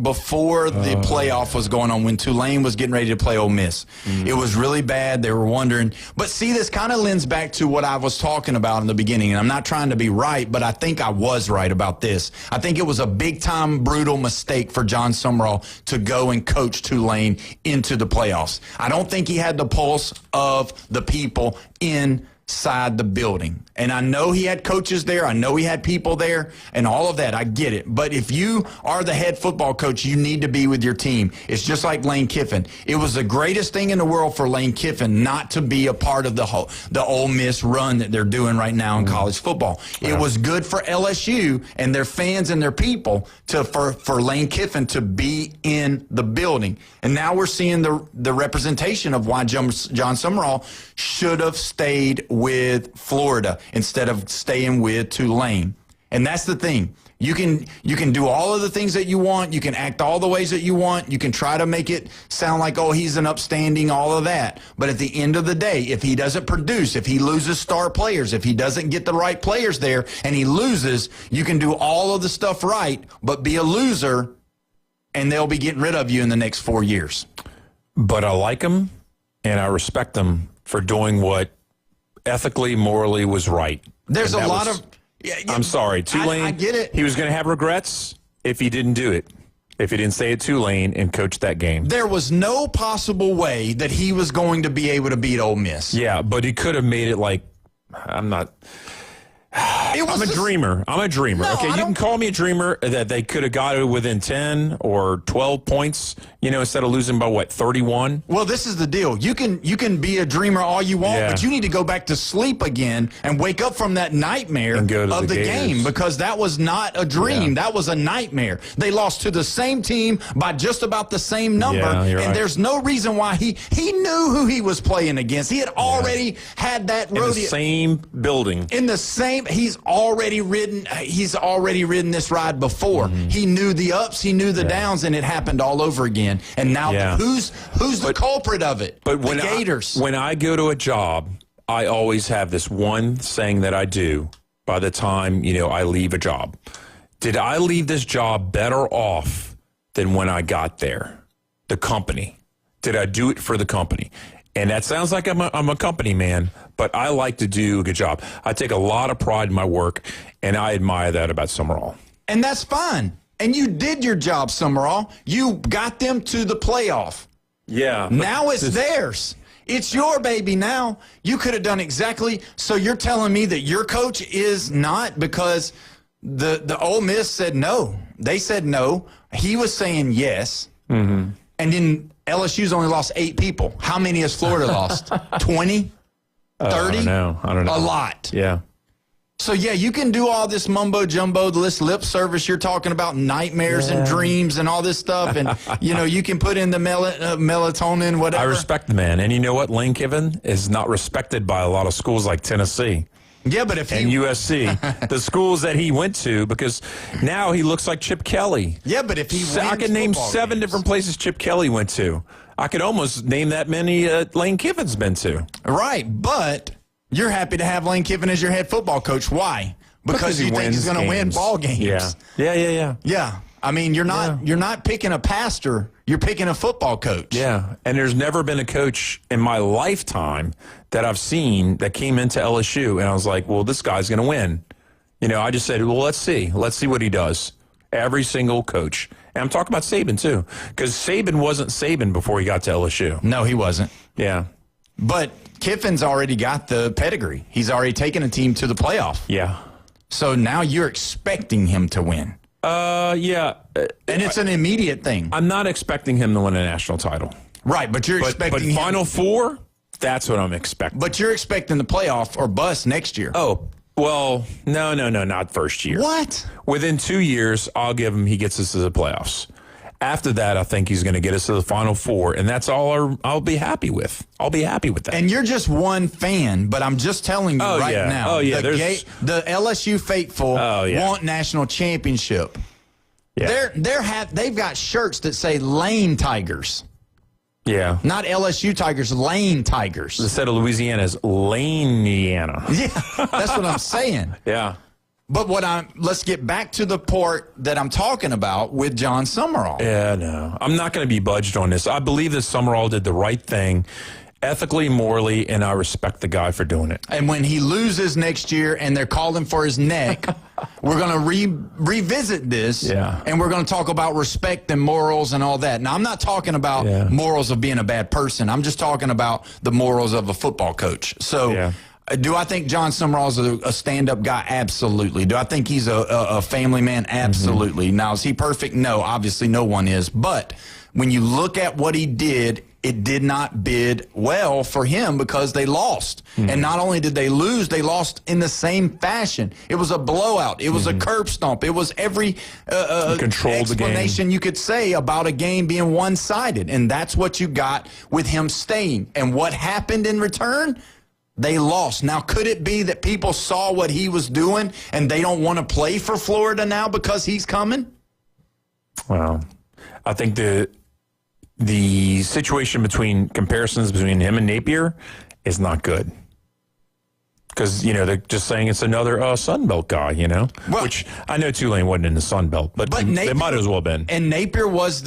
before the playoff was going on when Tulane was getting ready to play Ole Miss. It was really bad. They were wondering. But see, this kind of lends back to what I was talking about in the beginning, and I'm not trying to be right, but I think I was right about this. I think it was a big-time, brutal mistake for John Summerall to go and coach Tulane into the playoffs. I don't think he had the pulse of the people inside the building. And I know he had coaches there. I know he had people there and all of that. I get it. But if you are the head football coach, you need to be with your team. It's just like Lane Kiffin. It was the greatest thing in the world for Lane Kiffin not to be a part of the Ole Miss run that they're doing right now in college football. Yeah. It was good for LSU and their fans and their people for Lane Kiffin to be in the building. And now we're seeing the representation of why John Summerall should have stayed with Florida instead of staying with Tulane. And that's the thing. You can do all of the things that you want. You can act all the ways that you want. You can try to make it sound like, oh, he's an upstanding, all of that. But at the end of the day, if he doesn't produce, if he loses star players, if he doesn't get the right players there and he loses, you can do all of the stuff right, but be a loser, and they'll be getting rid of you in the next 4 years. But I like him, and I respect him for doing what ethically, morally was right. There's a lot of... I'm sorry, Tulane. I get it. He was going to have regrets if he didn't do it, if he didn't stay at Tulane and coach that game. There was no possible way that he was going to be able to beat Ole Miss. Yeah, but he could have made it like, I'm a dreamer. I'm a dreamer. No, okay, you can call me a dreamer that they could have got it within 10 or 12 points, instead of losing by, 31? Well, this is the deal. You can be a dreamer all you want, but you need to go back to sleep again and wake up from that nightmare of the game, because that was not a dream. Yeah. That was a nightmare. They lost to the same team by just about the same number, and there's no reason why he knew who he was playing against. He had already had that rodeo. In the same building. In the same, he's already ridden this ride before. Mm-hmm. He knew the ups, he knew the downs, and it happened all over again. And now who's the culprit of it? But the Gators. When I go to a job, I always have this one saying that I do by the time, I leave a job. Did I leave this job better off than when I got there? The company. Did I do it for the company? And that sounds like I'm a company man, but I like to do a good job. I take a lot of pride in my work, and I admire that about Summerall. And that's fine. And you did your job, Summerall. You got them to the playoff. Yeah. Now it's theirs. It's your baby now. You could have done exactly. So you're telling me that your coach is not, because the Ole Miss said no. They said no. He was saying yes. Mm-hmm. And then LSU's only lost 8 people. How many has Florida lost? 20? 30? I don't know. A lot. Yeah. So, you can do all this mumbo-jumbo, this lip service you're talking about, nightmares and dreams and all this stuff. And, you can put in the melatonin, whatever. I respect the man. And you know what? Lane Kiffin is not respected by a lot of schools like Tennessee. Yeah, but if and USC, the schools that he went to, because now he looks like Chip Kelly. Yeah, but if he wins I can name 7 different places Chip Kelly went to. I could almost name that many Lane Kiffin's been to. Right, but you're happy to have Lane Kiffin as your head football coach. Why? Because you think he's going to win ball games. Yeah. Yeah. I mean, you're not picking a pastor. You're picking a football coach. Yeah, and there's never been a coach in my lifetime that I've seen that came into LSU, and I was like, well, this guy's going to win. I just said, well, let's see. Let's see what he does. Every single coach. And I'm talking about Saban, too, because Saban wasn't Saban before he got to LSU. No, he wasn't. Yeah. But Kiffin's already got the pedigree. He's already taken a team to the playoff. Yeah. So now you're expecting him to win. Yeah. And it's an immediate thing. I'm not expecting him to win a national title. Right, but you're expecting But Final Four, that's what I'm expecting. But you're expecting the playoff or bust next year. Oh, well, no, not first year. What? Within 2 years, I'll give him he gets us to the playoffs. After that, I think he's going to get us to the Final Four, and that's all I'll be happy with. I'll be happy with that. And you're just one fan, but I'm just telling you now. Oh, yeah. The LSU faithful want national championship. Yeah. They've got shirts that say Lane Tigers. Yeah. Not LSU Tigers, Lane Tigers. Instead of Louisiana's Laneiana. Yeah, that's what I'm saying. Yeah. But let's get back to the part that I'm talking about with John Summerall. Yeah, no. I'm not going to be budged on this. I believe that Summerall did the right thing ethically, morally, and I respect the guy for doing it. And when he loses next year and they're calling for his neck, we're going to revisit this, and we're going to talk about respect and morals and all that. Now, I'm not talking about morals of being a bad person. I'm just talking about the morals of a football coach. So do I think John Summerall is a stand-up guy? Absolutely. Do I think he's a family man? Absolutely. Now, is he perfect? No, obviously no one is. But when you look at what he did, it did not bid well for him because they lost. And not only did they lose, they lost in the same fashion. It was a blowout. It was a curb stomp. It was every explanation you could say about a game being one-sided. And that's what you got with him staying. And what happened in return? They lost. Now, could it be that people saw what he was doing and they don't want to play for Florida now because he's coming? Well, I think the situation comparisons between him and Napier is not good. Because, they're just saying it's another Sun Belt guy, well, which I know Tulane wasn't in the Sun Belt, but Napier, they might as well have been. And Napier was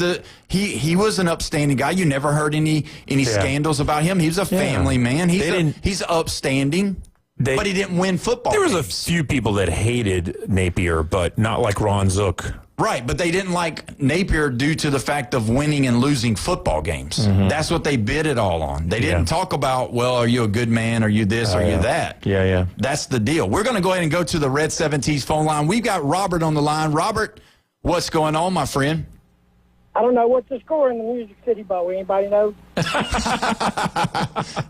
he was an upstanding guy. You never heard any scandals about him. He was a family man. He's upstanding. But he didn't win football There was games. a few people that hated Napier, but not like Ron Zook. Right, but they didn't like Napier due to the fact of winning and losing football games. That's what they bid it all on. They didn't talk about, well, are you a good man? Are you this? Are you that? Yeah. That's the deal. We're going to go ahead and go to the Red 17's phone line. We've got Robert on the line. Robert, what's going on, my friend? I don't know what's the score in the Music City Bowl. Anybody know?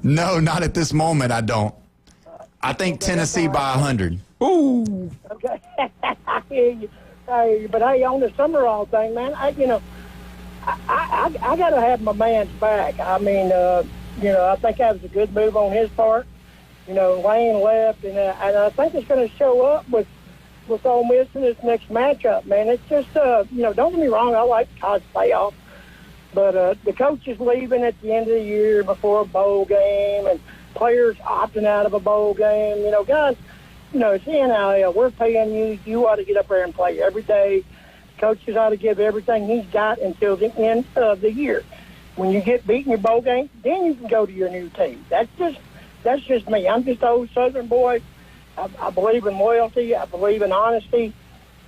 No, not at this moment, I don't. I think Tennessee by 100. Ooh. Okay. I hear you. But hey, on the Summerall thing, man, I got to have my man's back. I mean, I think that was a good move on his part. Lane left, and I think it's going to show up with Ole Miss in this next matchup, man. It's just, don't get me wrong, I like college playoff, but the coach is leaving at the end of the year before a bowl game, and players opting out of a bowl game. Guys, it's the NIL. We're paying you. You ought to get up there and play every day. Coaches ought to give everything he's got until the end of the year. When you get beat in your bowl game, then you can go to your new team. That's just me. I'm just an old Southern boy. I believe in loyalty. I believe in honesty.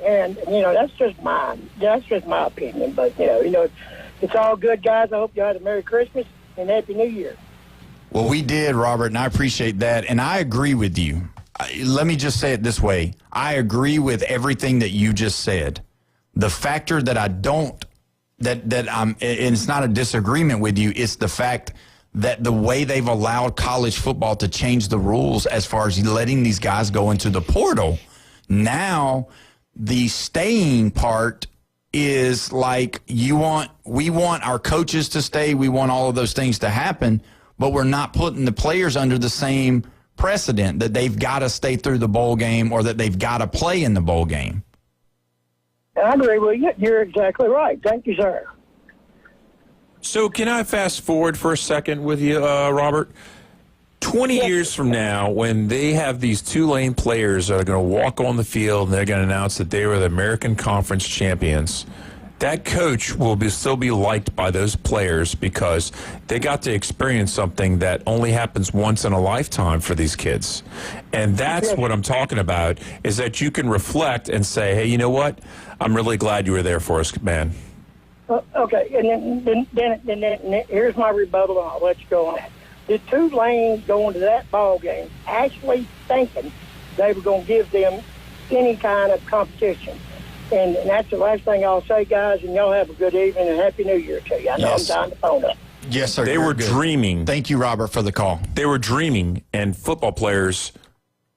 And, that's just mine. That's just my opinion. But, it's all good, guys. I hope you had a Merry Christmas and Happy New Year. Well, we did, Robert, and I appreciate that. And I agree with you. Let me just say it this way. I agree with everything that you just said. The factor that I don't, that I'm, and it's not a disagreement with you, it's the fact that the way they've allowed college football to change the rules as far as letting these guys go into the portal, now the staying part is like we want our coaches to stay, we want all of those things to happen, but we're not putting the players under the same precedent that they've got to stay through the bowl game or that they've got to play in the bowl game. I agree with you. You're exactly right. Thank you, sir. So can I fast forward for a second with you, Robert? 20 years from now, when they have these Tulane players that are going to walk on the field and they're going to announce that they were the American Conference champions, that coach will still be liked by those players because they got to experience something that only happens once in a lifetime for these kids. And that's what I'm talking about, is that you can reflect and say, hey, you know what? I'm really glad you were there for us, man. Okay, and then here's my rebuttal, and I'll let you go on that. did Tulane go into that ball game actually thinking they were going to give them any kind of competition? And that's the last thing I'll say, guys, and y'all have a good evening and Happy New Year to you. I know I'm tying the phone up. Yes, sir. They were dreaming. Thank you, Robert, for the call. They were dreaming, and football players,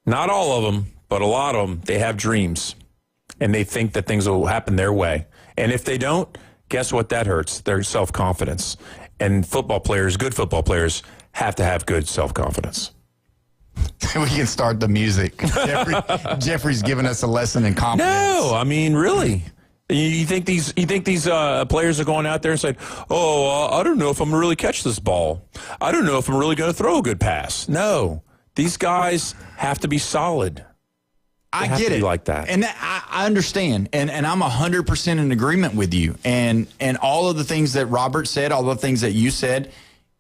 not all of them, but a lot of them, they have dreams, and they think that things will happen their way. And if they don't, guess what? That hurts their self-confidence. And football players, good football players, have to have good self-confidence. We can start the music. Jeffrey's giving us a lesson in confidence. No, I mean, really. You think these players are going out there and saying, I don't know if I'm going to really catch this ball. I don't know if I'm really going to throw a good pass. No, these guys have to be solid. I get it like that. And I understand. And I'm 100% in agreement with you. And all of the things that Robert said, all the things that you said,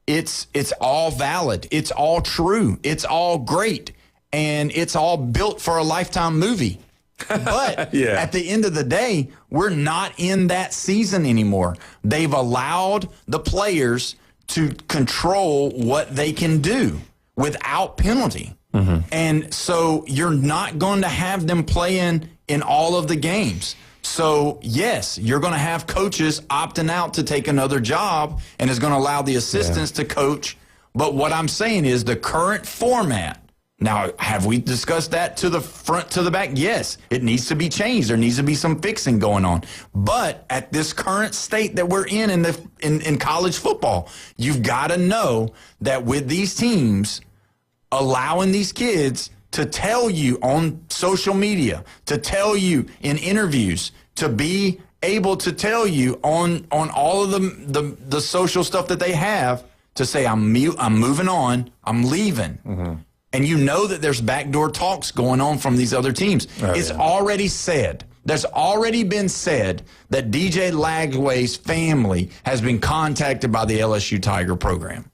it's all valid. It's all true. It's all great. And it's all built for a Lifetime movie. But at the end of the day, we're not in that season anymore. They've allowed the players to control what they can do without penalty. Mm-hmm. And so you're not going to have them playing in all of the games. So, yes, you're going to have coaches opting out to take another job, and it's going to allow the assistants to coach. But what I'm saying is the current format. Now, have we discussed that to the front, to the back? Yes, it needs to be changed. There needs to be some fixing going on. But at this current state that we're in college football, you've got to know that with these teams allowing these kids to tell you on social media, to tell you in interviews, to be able to tell you on all of the social stuff that they have, to say, I'm moving on, I'm leaving. Mm-hmm. And you know that there's backdoor talks going on from these other teams. It's already said. There's already been said that DJ Lagway's family has been contacted by the LSU Tiger program.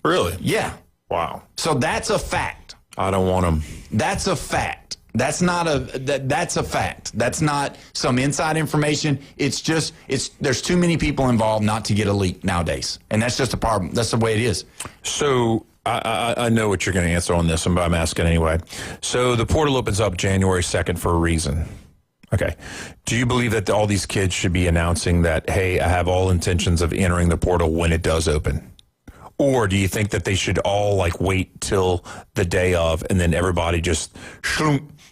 Really? Yeah. Wow. So that's a fact. I don't want them. That's a fact. That's not that's a fact. That's not some inside information. It's just there's too many people involved not to get a leak nowadays. And that's just a problem. That's the way it is. So I know what you're going to answer on this, but I'm asking anyway. So the portal opens up January 2nd for a reason. Okay. Do you believe that all these kids should be announcing that, hey, I have all intentions of entering the portal when it does open? Or do you think that they should all wait till the day of, and then everybody just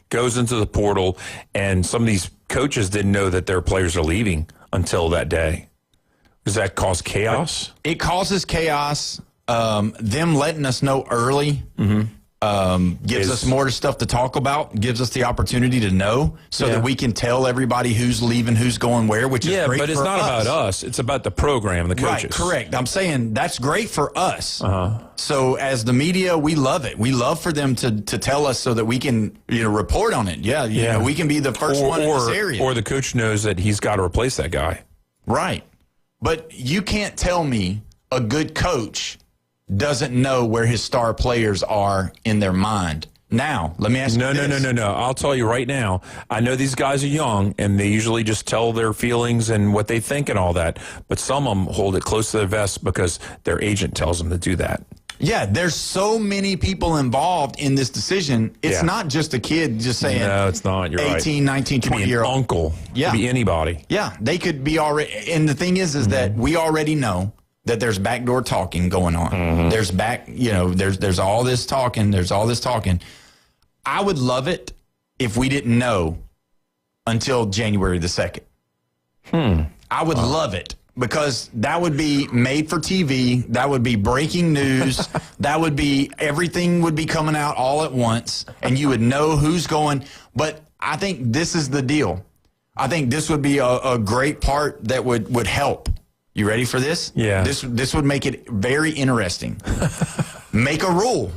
goes into the portal, and some of these coaches didn't know that their players are leaving until that day? Does that cause chaos? It causes chaos. Them letting us know early gives us more stuff to talk about, gives us the opportunity to know so that we can tell everybody who's leaving, who's going where, which is great for us. But it's not about us. It's about the program, the coaches. Right, correct. I'm saying that's great for us. So as the media, we love it. We love for them to tell us so that we can report on it. Yeah, we can be the first one in this area. Or the coach knows that he's got to replace that guy. Right. But you can't tell me a good coach doesn't know where his star players are in their mind. Now, let me ask you this. No. I'll tell you right now. I know these guys are young, and they usually just tell their feelings and what they think and all that. But some of them hold it close to their vest because their agent tells them to do that. Yeah, there's so many people involved in this decision. It's not just a kid just saying, no, it's not. You're 18, 19, 20-year-old. Uncle. Yeah. It could be anybody. Yeah, they could be already. And the thing is that we already know that there's backdoor talking going on. There's there's all this talking. There's all this talking. I would love it if we didn't know until January the 2nd. I would love it because that would be made for TV. That would be breaking news. That would be, everything would be coming out all at once and you would know who's going. But I think this is the deal. I think this would be a great part that would help. You ready for this? Yeah. This would make it very interesting. Make a rule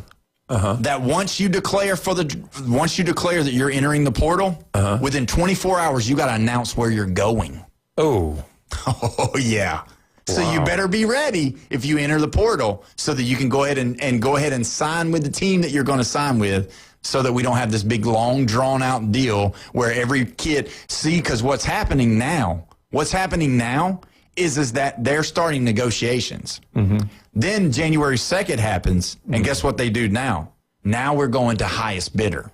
that once you declare that you're entering the portal, within 24 hours you got to announce where you're going. Oh yeah. So you better be ready if you enter the portal so that you can go ahead and sign with the team that you're going to sign with, so that we don't have this big long drawn out deal where every kid because what's happening now is that they're starting negotiations. Then January 2nd happens, and guess what they do now? Now we're going to highest bidder.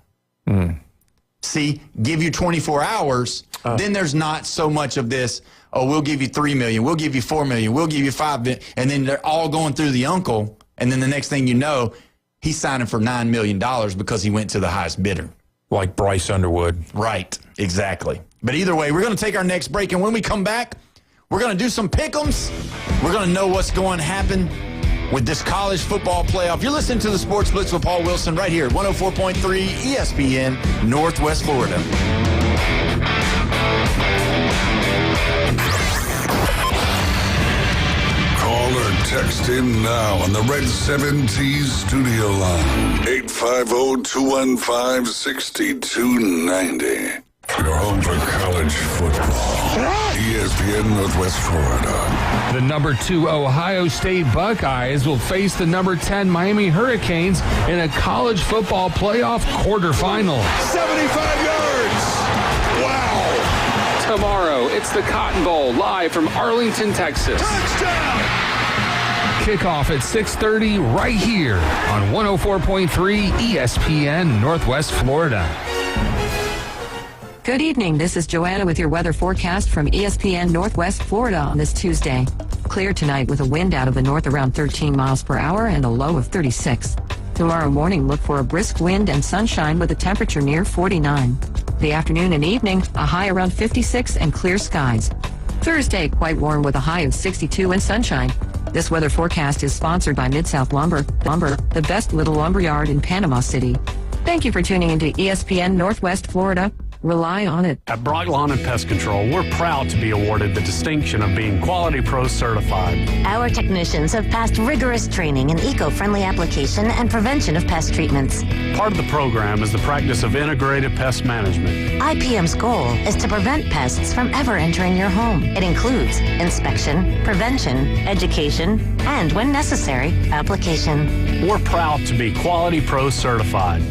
See, give you 24 hours, then there's not so much of this, oh, we'll give you $3 million, we'll give you $4 million, we'll give you $5 million, and then they're all going through the uncle, and then the next thing you know, he's signing for $9 million because he went to the highest bidder. Like Bryce Underwood. Right, exactly. But either way, we're going to take our next break, and when we come back, we're going to do some pick'ems. We're going to know what's going to happen with this college football playoff. You're listening to the Sports Blitz with Paul Wilson right here at 104.3 ESPN, Northwest Florida. Call or text in now on the Red 7T studio line. 850-215-6290. Your home for college football. ESPN Northwest Florida. The number 2 Ohio State Buckeyes will face the number 10 Miami Hurricanes in a college football playoff quarterfinal. 75 yards. Wow. Tomorrow, it's the Cotton Bowl live from Arlington, Texas. Touchdown. Kickoff at 6:30 right here on 104.3 ESPN Northwest Florida. Good evening. This is Joanna with your weather forecast from ESPN Northwest Florida on this Tuesday. Clear tonight with a wind out of the north around 13 miles per hour and a low of 36. Tomorrow morning, look for a brisk wind and sunshine with a temperature near 49. The afternoon and evening, a high around 56 and clear skies. Thursday, quite warm with a high of 62 and sunshine. This weather forecast is sponsored by Mid-South Lumber, the best little lumber yard in Panama City. Thank you for tuning into ESPN Northwest Florida. Rely on it. At Brock Lawn and Pest Control, we're proud to be awarded the distinction of being Quality Pro certified. Our technicians have passed rigorous training in eco-friendly application and prevention of pest treatments. Part of the program is the practice of integrated pest management. IPM's goal is to prevent pests from ever entering your home. It includes inspection, prevention, education, and, when necessary, application. We're proud to be Quality Pro certified.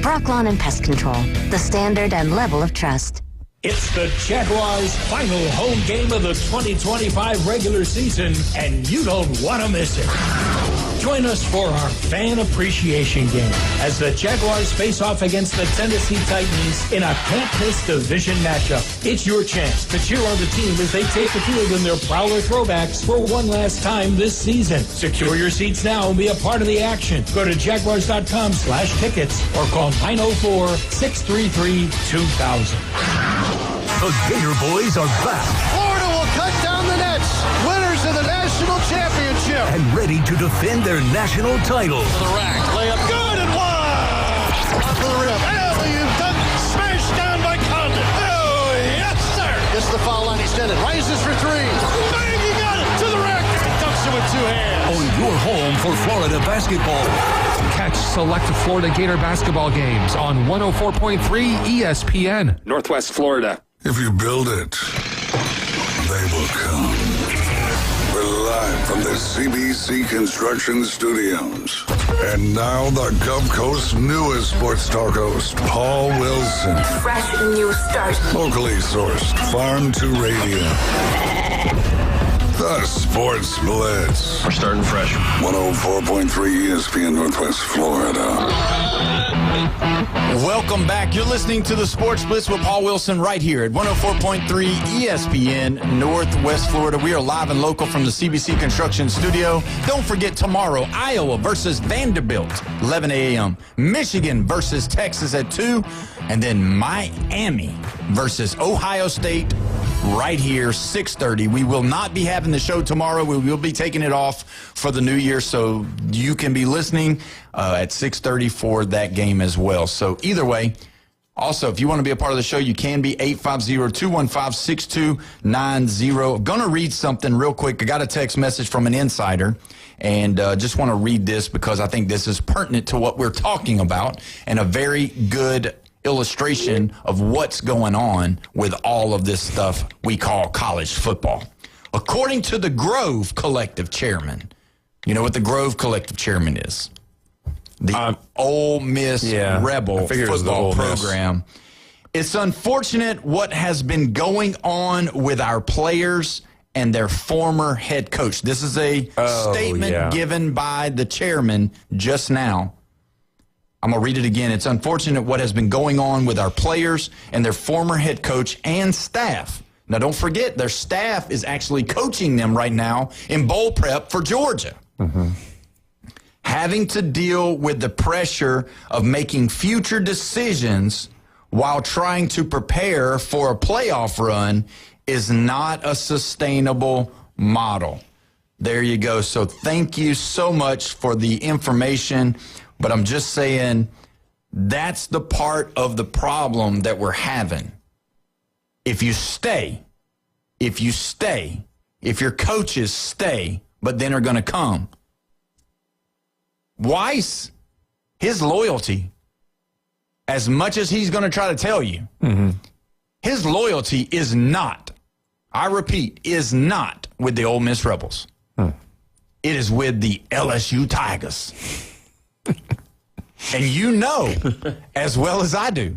Brock Lawn and Pest Control, the standard and level of trust. It's the Jaguars' final home game of the 2025 regular season, and you don't want to miss it. Join us for our fan appreciation game as the Jaguars face off against the Tennessee Titans in a can't-miss division matchup. It's your chance to cheer on the team as they take the field in their Prowler throwbacks for one last time this season. Secure your seats now and be a part of the action. Go to jaguars.com/tickets or call 904-633-2000. The Gator Boys are back. Florida will cut down the nets. Winners of the national championship. And ready to defend their national title. To the rack. Layup good and wide. Up to the rim. Alley-oop dunk. Smashed down by Condon. Oh, yes, sir. Gets the foul line extended. Rises for three. Bang, he got it. To the rack. Dunks it with two hands. On your home for Florida basketball. Catch select Florida Gator basketball games on 104.3 ESPN. Northwest Florida. If you build it, they will come. We're live from the CBC Construction Studios. And now the Gulf Coast's newest sports talk host, Paul Wilson. Fresh new start. Locally sourced, farm to radio. The Sports Blitz. We're starting fresh. 104.3 ESPN Northwest Florida. Welcome back. You're listening to the Sports Blitz with Paul Wilson right here at 104.3 ESPN Northwest Florida. We are live and local from the CBC Construction Studio. Don't forget tomorrow, Iowa versus Vanderbilt, 11 a.m. Michigan versus Texas at 2. And then Miami versus Ohio State right here, 6:30. We will not be having the show tomorrow. We will be taking it off for the new year, so you can be listening at 6:30 for that game as well. So either way, also, if you want to be a part of the show, you can be 850-215-6290. I'm going to read something real quick. I got a text message from an insider, and just want to read this because I think this is pertinent to what we're talking about and a very good illustration of what's going on with all of this stuff we call college football. According to the Grove Collective chairman, you know what the Grove Collective chairman is? The Ole Miss Rebel football program. It's unfortunate what has been going on with our players and their former head coach. This is a statement given by the chairman just now. I'm going to read it again. It's unfortunate what has been going on with our players and their former head coach and staff. Now, don't forget, their staff is actually coaching them right now in bowl prep for Georgia. Mm-hmm. Having to deal with the pressure of making future decisions while trying to prepare for a playoff run is not a sustainable model. There you go. So thank you so much for the information. But I'm just saying that's the part of the problem that we're having. If your coaches stay, but then are going to come. Weiss, his loyalty, as much as he's going to try to tell you, his loyalty is not, I repeat, is not with the Ole Miss Rebels. It is with the LSU Tigers. And you know, as well as I do,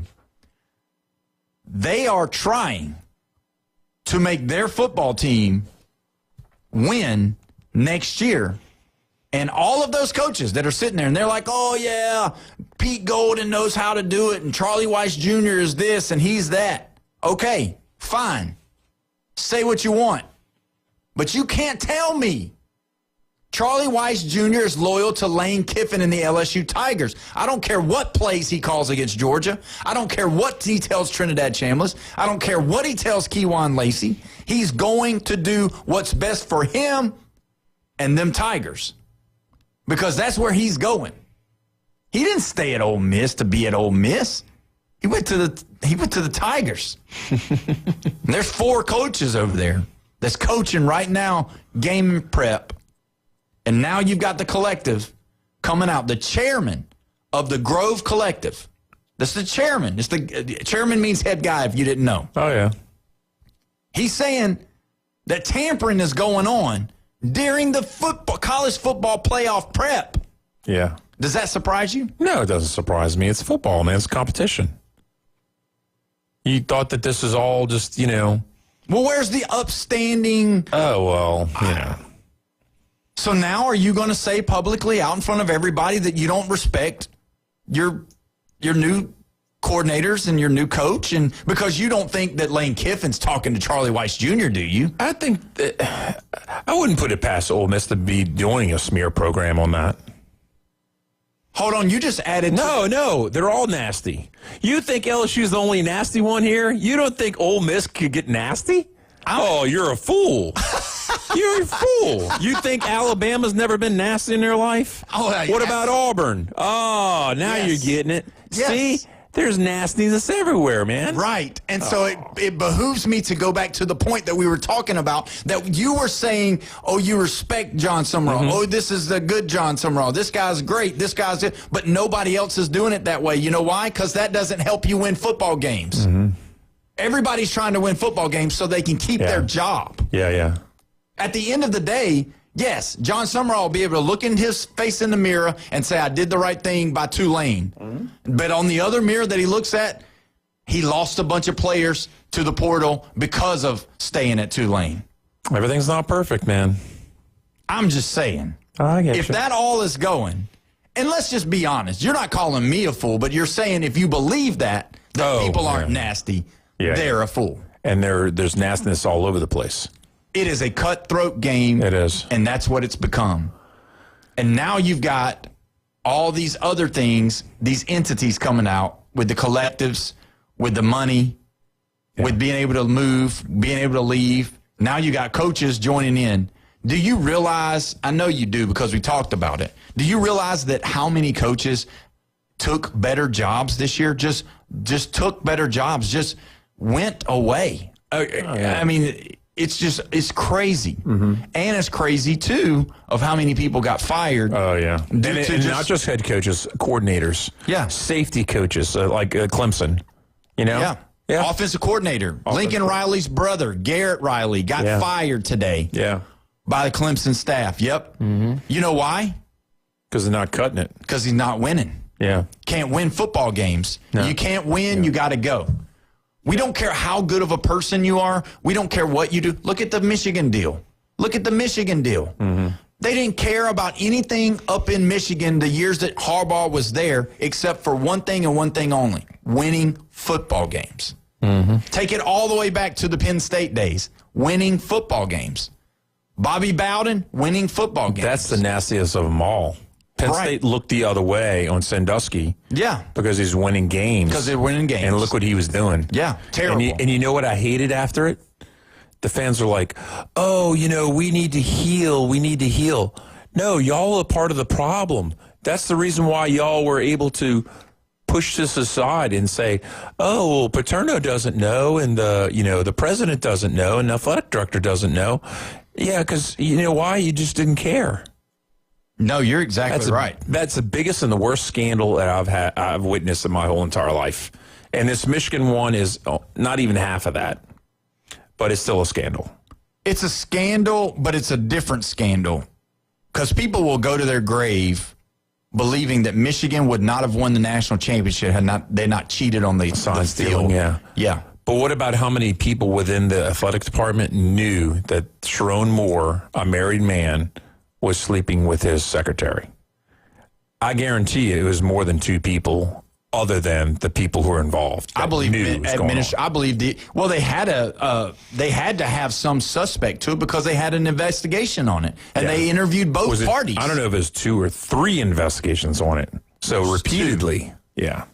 they are trying to make their football team win next year. And all of those coaches that are sitting there and they're like, oh, yeah, Pete Golden knows how to do it and Charlie Weiss Jr. is this and he's that. Okay, fine. Say what you want. But you can't tell me Charlie Weiss Jr. is loyal to Lane Kiffin and the LSU Tigers. I don't care what plays he calls against Georgia. I don't care what he tells Trinidad Chambliss. I don't care what he tells Kejuan Lacey. He's going to do what's best for him and them Tigers because that's where he's going. He didn't stay at Ole Miss to be at Ole Miss. He went to the Tigers. There's 4 coaches over there that's coaching right now game prep. And now you've got the collective coming out. The chairman of the Grove Collective. That's the chairman. Chairman means head guy if you didn't know. Oh, yeah. He's saying that tampering is going on during the college football playoff prep. Yeah. Does that surprise you? No, it doesn't surprise me. It's football, man. It's competition. You thought that this is all just, Well, where's the upstanding? Oh, well, yeah. So now are you going to say publicly out in front of everybody that you don't respect your new coordinators and your new coach? And because you don't think that Lane Kiffin's talking to Charlie Weiss Jr., do you? I think that I wouldn't put it past Ole Miss to be doing a smear program on that. Hold on, you just added... No, they're all nasty. You think LSU's the only nasty one here? You don't think Ole Miss could get nasty? Oh, you're a fool. You're a fool. You think Alabama's never been nasty in their life? Oh, what about Auburn? Oh, now you're getting it. Yes. See? There's nastiness everywhere, man. Right. And so it behooves me to go back to the point that we were talking about, that you were saying, oh, you respect John Summerall. Mm-hmm. Oh, this is the good John Summerall. This guy's great. This guy's it. But nobody else is doing it that way. You know why? Because that doesn't help you win football games. Mm-hmm. Everybody's trying to win football games so they can keep their job. Yeah. At the end of the day, yes, John Summerall will be able to look in his face in the mirror and say, I did the right thing by Tulane. Mm-hmm. But on the other mirror that he looks at, he lost a bunch of players to the portal because of staying at Tulane. Everything's not perfect, man. I'm just saying. I get if you. that all is going, and let's just be honest, you're not calling me a fool, but you're saying if you believe that people aren't nasty, they're a fool. And there's nastiness all over the place. It is a cutthroat game. It is. And that's what it's become. And now you've got all these other things, these entities coming out with the collectives, with the money, with being able to move, being able to leave. Now you got coaches joining in. Do you realize, I know you do because we talked about it, do you realize that how many coaches took better jobs this year? Just took better jobs, just went away. I mean, it's crazy. Mm-hmm. And it's crazy, too, of how many people got fired. Oh, yeah. And not just head coaches, coordinators. Yeah. Safety coaches like Clemson, Yeah. Offensive coordinator. Lincoln Riley's brother, Garrett Riley, got fired today. Yeah. By the Clemson staff. Yep. Mm-hmm. You know why? Because they're not cutting it. Because he's not winning. Yeah. Can't win football games. No. You can't win, you got to go. We don't care how good of a person you are. We don't care what you do. Look at the Michigan deal. Mm-hmm. They didn't care about anything up in Michigan the years that Harbaugh was there, except for one thing and one thing only: winning football games. Mm-hmm. Take it all the way back to the Penn State days, winning football games. Bobby Bowden, winning football games. That's the nastiest of them all. Penn State looked the other way on Sandusky. Yeah. Because he's winning games. Because they're winning games. And look what he was doing. Yeah, terrible. And you know what I hated after it? The fans are like, oh, we need to heal. We need to heal. No, y'all are part of the problem. That's the reason why y'all were able to push this aside and say, oh, well, Paterno doesn't know, and the president doesn't know, and the athletic director doesn't know. Yeah, because you know why? You just didn't care. No, you're exactly right. That's the biggest and the worst scandal that I've witnessed in my whole entire life. And this Michigan one is not even half of that, but it's still a scandal. It's a scandal, but it's a different scandal, because people will go to their grave believing that Michigan would not have won the national championship had they not cheated on the stealing. Yeah. But what about how many people within the athletic department knew that Sharon Moore, a married man, was sleeping with his secretary? I guarantee you it was more than 2 people, other than the people who were involved. I believe they had to have some suspect to it, because they had an investigation on it, and they interviewed both parties. I don't know if it was 2 or 3 investigations on it. So repeatedly, yeah.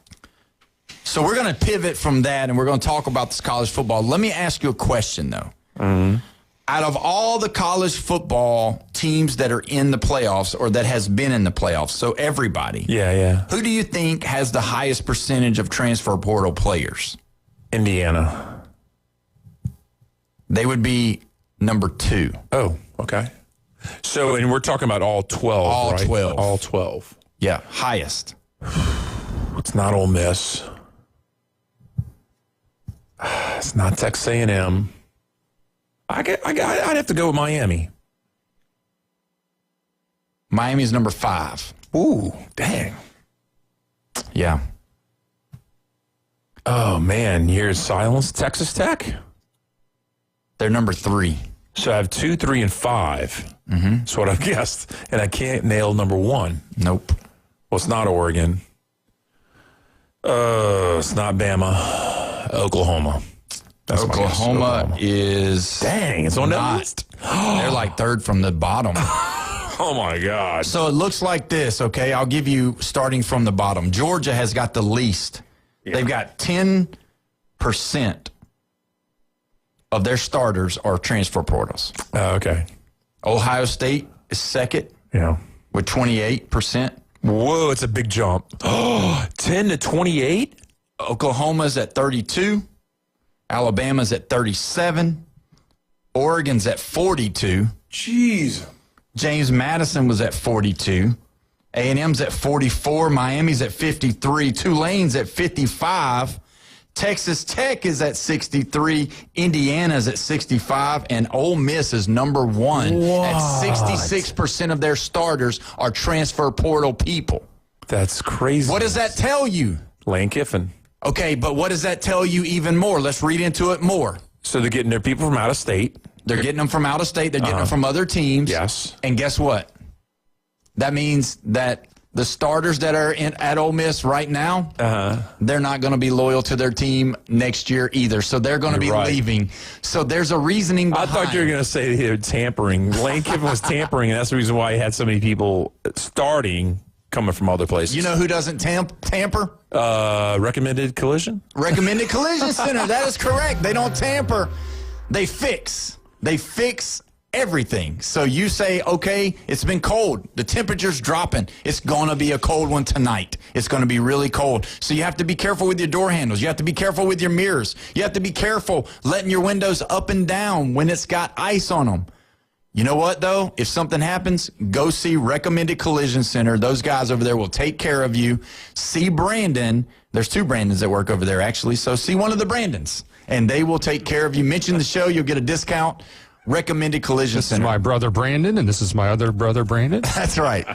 So we're going to pivot from that, and we're going to talk about this college football. Let me ask you a question, though. Mm-hmm. Out of all the college football teams that are in the playoffs, or that has been in the playoffs, so everybody. Yeah. Who do you think has the highest percentage of transfer portal players? Indiana. They would be number 2. Oh, okay. So, and we're talking about all 12, right? 12. All 12. Yeah, highest. It's not Ole Miss. It's not Texas A&M. I'd have to go with Miami. Miami's number 5. Ooh, dang. Yeah. Oh, man, here's silence. Texas Tech? They're number 3. So I have 2, 3, and 5. Mm-hmm. That's what I've guessed. And I can't nail number 1. Nope. Well, it's not Oregon. It's not Bama. Oklahoma. That's Oklahoma is... Dang, it's on that list. They're like 3rd from the bottom. Oh, my God. So it looks like this, okay? I'll give you starting from the bottom. Georgia has got the least. Yeah. They've got 10% of their starters are transfer portals. Okay. Ohio State is 2nd. Yeah. With 28%. Whoa, it's a big jump. Oh, 10 to 28? Oklahoma's at 32. Alabama's at 37. Oregon's at 42. Jeez. James Madison was at 42. A&M's at 44. Miami's at 53. Tulane's at 55. Texas Tech is at 63. Indiana's at 65. And Ole Miss is number 1 at 66% of their starters are transfer portal people. That's crazy. What does that tell you? Lane Kiffin. Okay, but what does that tell you even more? Let's read into it more. So they're getting their people from out of state. They're getting them from out of state. They're getting them from other teams. Yes. And guess what? That means that the starters that are at Ole Miss right now, they're not going to be loyal to their team next year either. So they're going to be leaving. So there's a reasoning behind. I thought you were going to say they were tampering. Lane Kiffin was tampering, and that's the reason why he had so many people starting coming from other places. You know who doesn't tamper? Recommended Collision? Recommended Collision Center. That is correct. They don't tamper. They fix. They fix everything. So you say, okay, it's been cold. The temperature's dropping. It's going to be a cold one tonight. It's going to be really cold. So you have to be careful with your door handles. You have to be careful with your mirrors. You have to be careful letting your windows up and down when it's got ice on them. You know what, though? If something happens, go see Recommended Collision Center. Those guys over there will take care of you. See Brandon. There's 2 Brandons that work over there, actually. So see one of the Brandons, and they will take care of you. Mention the show. You'll get a discount recommended collision center. This is my brother Brandon, and this is my other brother Brandon. That's right.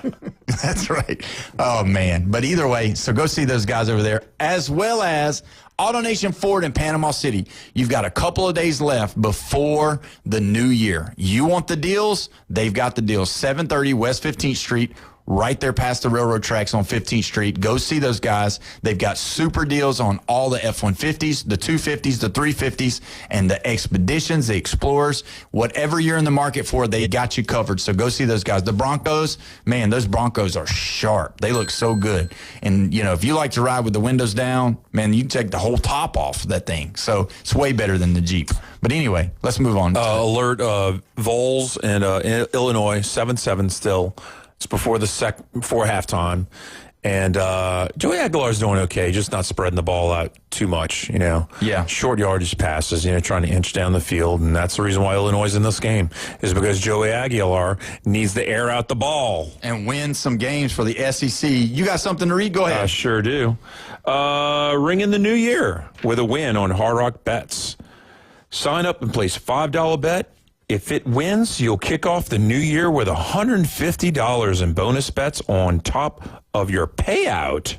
That's right. Oh, man. But either way, so go see those guys over there, as well as AutoNation Ford in Panama City. You've got a couple of days left before the new year. You want the deals? They've got the deals. 730 West 15th Street, right there past the railroad tracks on 15th Street. Go see those guys. They've got super deals on all the F-150s, the 250s, the 350s, and the Expeditions, the Explorers. Whatever you're in the market for, they got you covered. So go see those guys. The Broncos, man, those Broncos are sharp. They look so good. And, you know, if you like to ride with the windows down, man, you can take the whole top off that thing. So it's way better than the Jeep. But anyway, let's move on. Alert Vols and Illinois, 7-7 still. It's before halftime, and Joey Aguilar's doing okay, just not spreading the ball out too much, you know. Yeah. Short yardage passes, you know, trying to inch down the field, and that's the reason why Illinois is in this game, is because Joey Aguilar needs to air out the ball. And win some games for the SEC. You got something to read? Go ahead. I sure do. Ring in the new year with a win on Hard Rock Bets. Sign up and place a $5 bet. If it wins, you'll kick off the new year with $150 in bonus bets on top of your payout.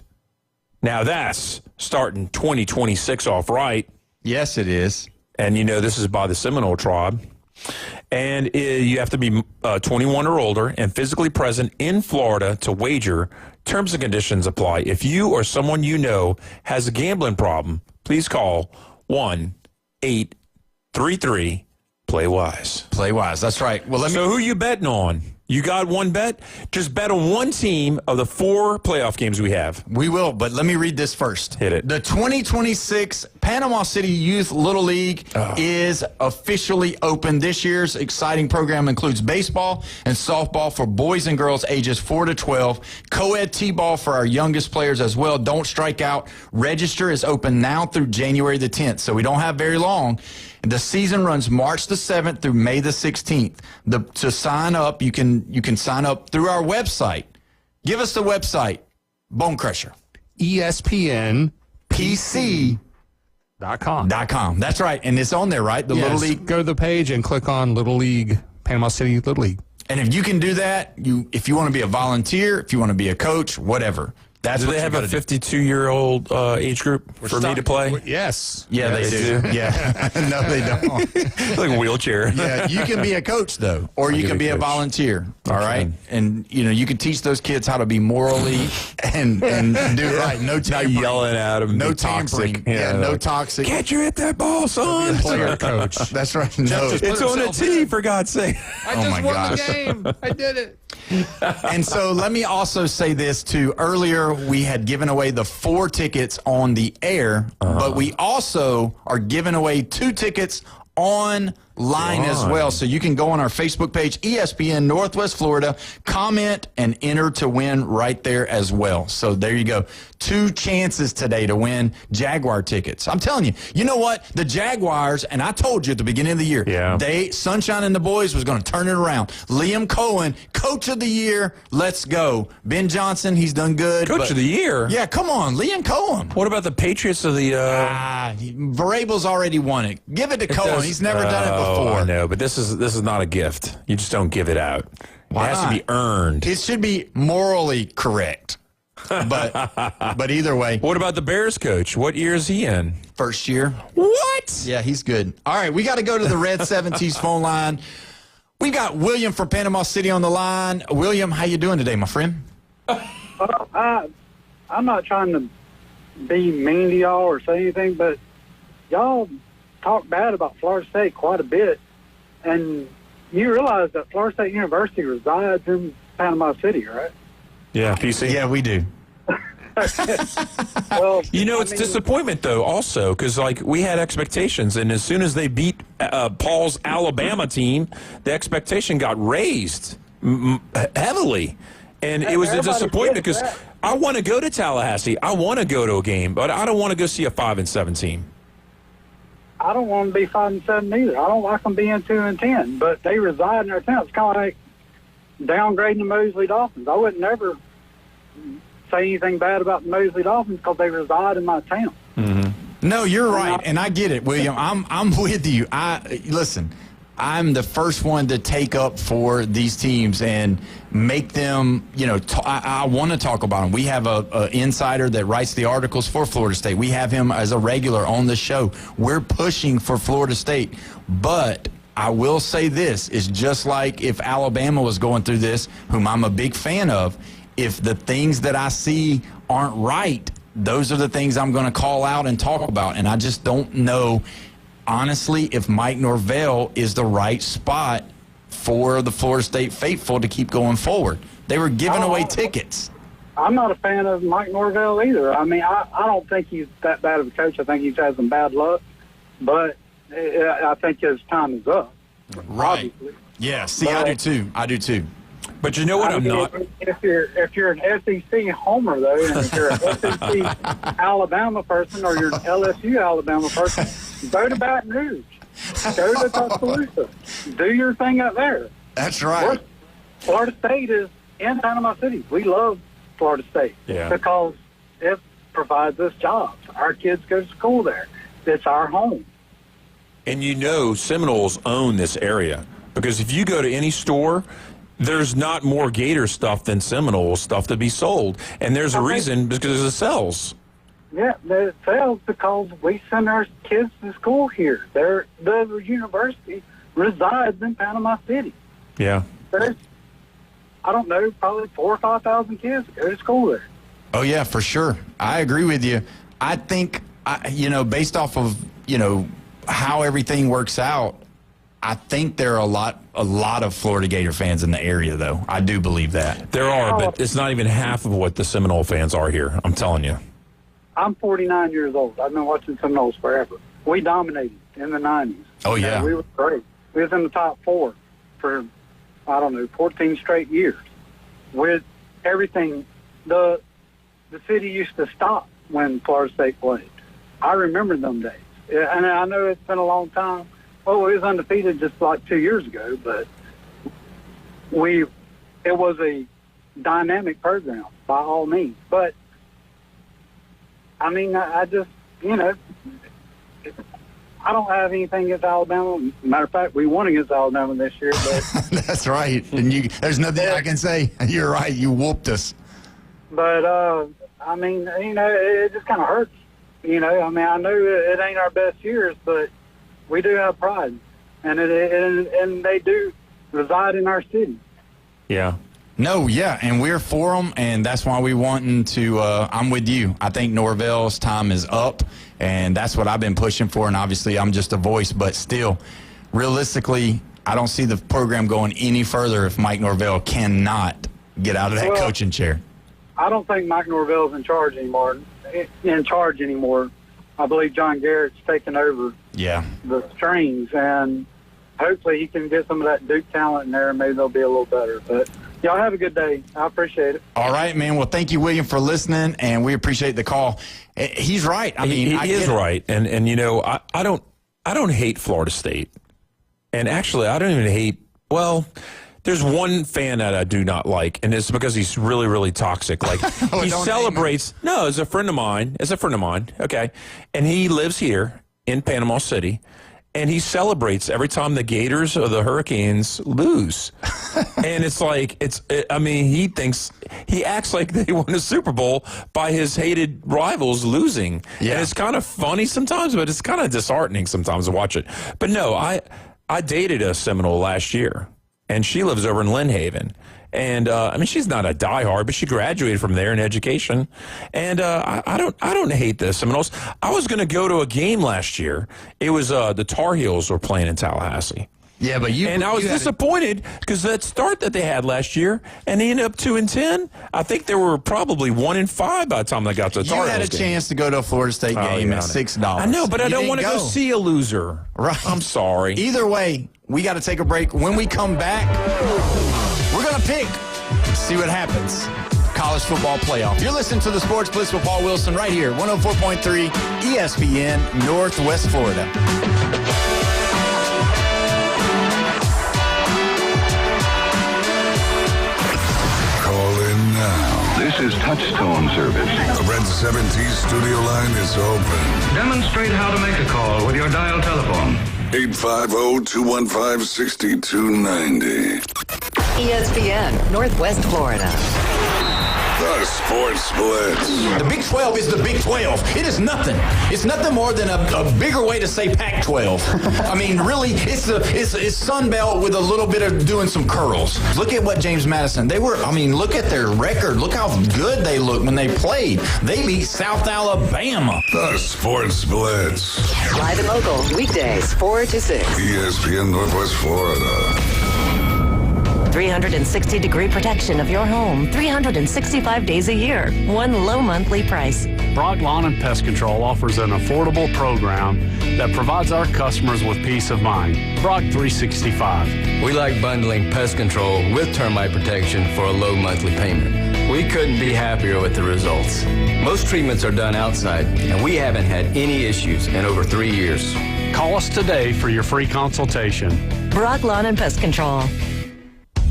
Now that's starting 2026 off right. Yes, it is. And, you know, this is by the Seminole Tribe. And you have to be 21 or older and physically present in Florida to wager. Terms and conditions apply. If you or someone you know has a gambling problem, please call 1-833 Play wise. Play wise. That's right. Well, So who you betting on? You got one bet? Just bet on one team of the 4 playoff games we have. We will, but let me read this first. Hit it. The 2026 Panama City Youth Little League is officially open. This year's exciting program includes baseball and softball for boys and girls ages 4 to 12, co-ed t-ball for our youngest players as well. Don't strike out. Register is open now through January the 10th, so we don't have very long. The season runs March the 7th through May the 16th. To sign up, you can sign up through our website. Give us the website, Bone Crusher. ESPNPC.com. That's right. And it's on there, right? The Little League. Go to the page and click on Little League, Panama City Little League. And if you can do that, if you want to be a volunteer, if you want to be a coach, whatever. That's do they have a 52-year-old age group for me to play? Yes. Yeah, they do. Yeah. No, they don't. Like a wheelchair. Yeah, you can be a coach, though, or you can be a volunteer, all right? And, you know, you can teach those kids how to be morally and do it right. No tampering. Not yelling at them. No tampering. No toxic. Can't you hit that ball, son? Player coach. That's right. No. It's on a tee, for God's sake. I just won the game. I did it. And so let me also say this, too. Earlier, we had given away the 4 tickets on the air, but we also are giving away 2 tickets online as well. So you can go on our Facebook page, ESPN Northwest Florida, comment and enter to win right there as well. So there you go. 2 chances today to win Jaguar tickets. I'm telling you, you know what? The Jaguars, and I told you at the beginning of the year, Sunshine and the Boys was going to turn it around. Liam Cohen, Coach of the Year, let's go. Ben Johnson, he's done good. Coach of the Year? Yeah, come on, Liam Cohen. What about the Patriots of the... Vrabel's already won it. Give it to Cohen. He's never done it before. I know, but this is not a gift. You just don't give it out. Why it has not? to be earned. It should be morally correct. But either way. What about the Bears coach? What year is he in? First year. What? Yeah, he's good. All right, we got to go to the Red 70s phone line. We got William from Panama City on the line. William, how you doing today, my friend? I'm not trying to be mean to y'all or say anything, but y'all talk bad about Florida State quite a bit, and you realize that Florida State University resides in Panama City, right? Yeah, PC. Yeah, we do. Well, you know, it's disappointment, though, also, because, like, we had expectations, and as soon as they beat Paul's Alabama team, the expectation got raised heavily. And it was a disappointment because I want to go to Tallahassee. I want to go to a game, but I don't want to go see a 5-7 team. I don't want to be 5-7 either. I don't like them being 2-10, but they reside in our town. It's kind of like downgrading the Mosley Dolphins. I would never say anything bad about the Mosley Dolphins because they reside in my town. Mm-hmm. No, you're right, and I get it, William. I'm with you. Listen. I'm the first one to take up for these teams and make them, I want to talk about them. We have a insider that writes the articles for Florida State. We have him as a regular on the show. We're pushing for Florida State. But I will say this, is just like if Alabama was going through this, whom I'm a big fan of, if the things that I see aren't right, those are the things I'm going to call out and talk about. And I just don't know, honestly, if Mike Norvell is the right spot for the Florida State faithful to keep going forward. They were giving away tickets. I'm not a fan of Mike Norvell either. I mean, I don't think he's that bad of a coach. I think he's had some bad luck, but I think his time is up. Right. Obviously. Yeah, see, I do too. But you know what? I'm not. If you're an SEC homer, though, and if you're an SEC Alabama person or you're an LSU Alabama person, go to Baton Rouge. Go to Tuscaloosa. Do your thing up there. That's right. Florida State is in Panama City. We love Florida State because it provides us jobs. Our kids go to school there. It's our home. And Seminoles own this area because if you go to any store, there's not more Gator stuff than Seminole stuff to be sold. And there's a reason, because it sells. Yeah, it sells because we send our kids to school here. The university resides in Panama City. Yeah. There's, I don't know, probably 4,000 or 5,000 kids that go to school there. Oh, yeah, for sure. I agree with you. I think, based off of, how everything works out, I think there are a lot of Florida Gator fans in the area, though. I do believe that. There are, but it's not even half of what the Seminole fans are here. I'm telling you. I'm 49 years old. I've been watching Seminoles forever. We dominated in the 90s. Oh, yeah. We were great. We was in the top 4 for, 14 straight years. With everything, the city used to stop when Florida State played. I remember them days. And I know it's been a long time. Well, it was undefeated just like 2 years ago, but it was a dynamic program by all means. But, I just, I don't have anything against Alabama. Matter of fact, we won against Alabama this year. But that's right. And there's nothing I can say. You're right. You whooped us. But, it just kind of hurts. I know it ain't our best years, but we do have pride, and they do reside in our city. Yeah. No, yeah, and we're for them, and that's why we wanting to. I'm with you. I think Norvell's time is up, and that's what I've been pushing for. And obviously, I'm just a voice, but still, realistically, I don't see the program going any further if Mike Norvell cannot get out of that coaching chair. I don't think Mike Norvell's in charge anymore. I believe John Garrett's taken over the strings, and hopefully he can get some of that Duke talent in there, and maybe they'll be a little better. But y'all have a good day. I appreciate it. All right, man. Well, thank you, William, for listening, and we appreciate the call. He's right. He is right. And I don't hate Florida State. And actually, I don't even hate, there's one fan that I do not like, and it's because he's really, really toxic. Like, he celebrates. No, it's a friend of mine. Okay. And he lives here in Panama City, and he celebrates every time the Gators or the Hurricanes lose. And it's like, he acts like they won a Super Bowl by his hated rivals losing. Yeah. And it's kind of funny sometimes, but it's kind of disheartening sometimes to watch it. But no, I dated a Seminole last year. And she lives over in Lynn Haven. And, she's not a diehard, but she graduated from there in education. And I don't hate the Seminoles. I was going to go to a game last year. It was the Tar Heels were playing in Tallahassee. Yeah, but I was disappointed because that start that they had last year, and they ended up 2-10. I think they were probably 1-5 by the time they got to the Tar Heels. You had a chance to go to a Florida State game at $6. I know, but I don't want to go see a loser. Right. I'm sorry. Either way, we got to take a break. When we come back, we're going to pick. See what happens. College football playoff. You're listening to the Sports Blitz with Paul Wilson right here, 104.3 ESPN, Northwest Florida. This is Touchstone service. The Red 17 studio line is open. Demonstrate how to make a call with your dial telephone. 850-215-6290. ESPN, Northwest Florida. The Sports Blitz. The Big 12 is the Big 12. It is nothing. It's nothing more than a bigger way to say Pac-12. I mean, really, it's Sun Belt with a little bit of doing some curls. Look at what James Madison, look at their record. Look how good they look when they played. They beat South Alabama. The Sports Blitz. Live and local, weekdays, 4 to 6. ESPN Northwest Florida. 360-degree protection of your home, 365 days a year, one low monthly price. Brock Lawn and Pest Control offers an affordable program that provides our customers with peace of mind. Brock 365. We like bundling pest control with termite protection for a low monthly payment. We couldn't be happier with the results. Most treatments are done outside, and we haven't had any issues in over 3 years. Call us today for your free consultation. Brock Lawn and Pest Control.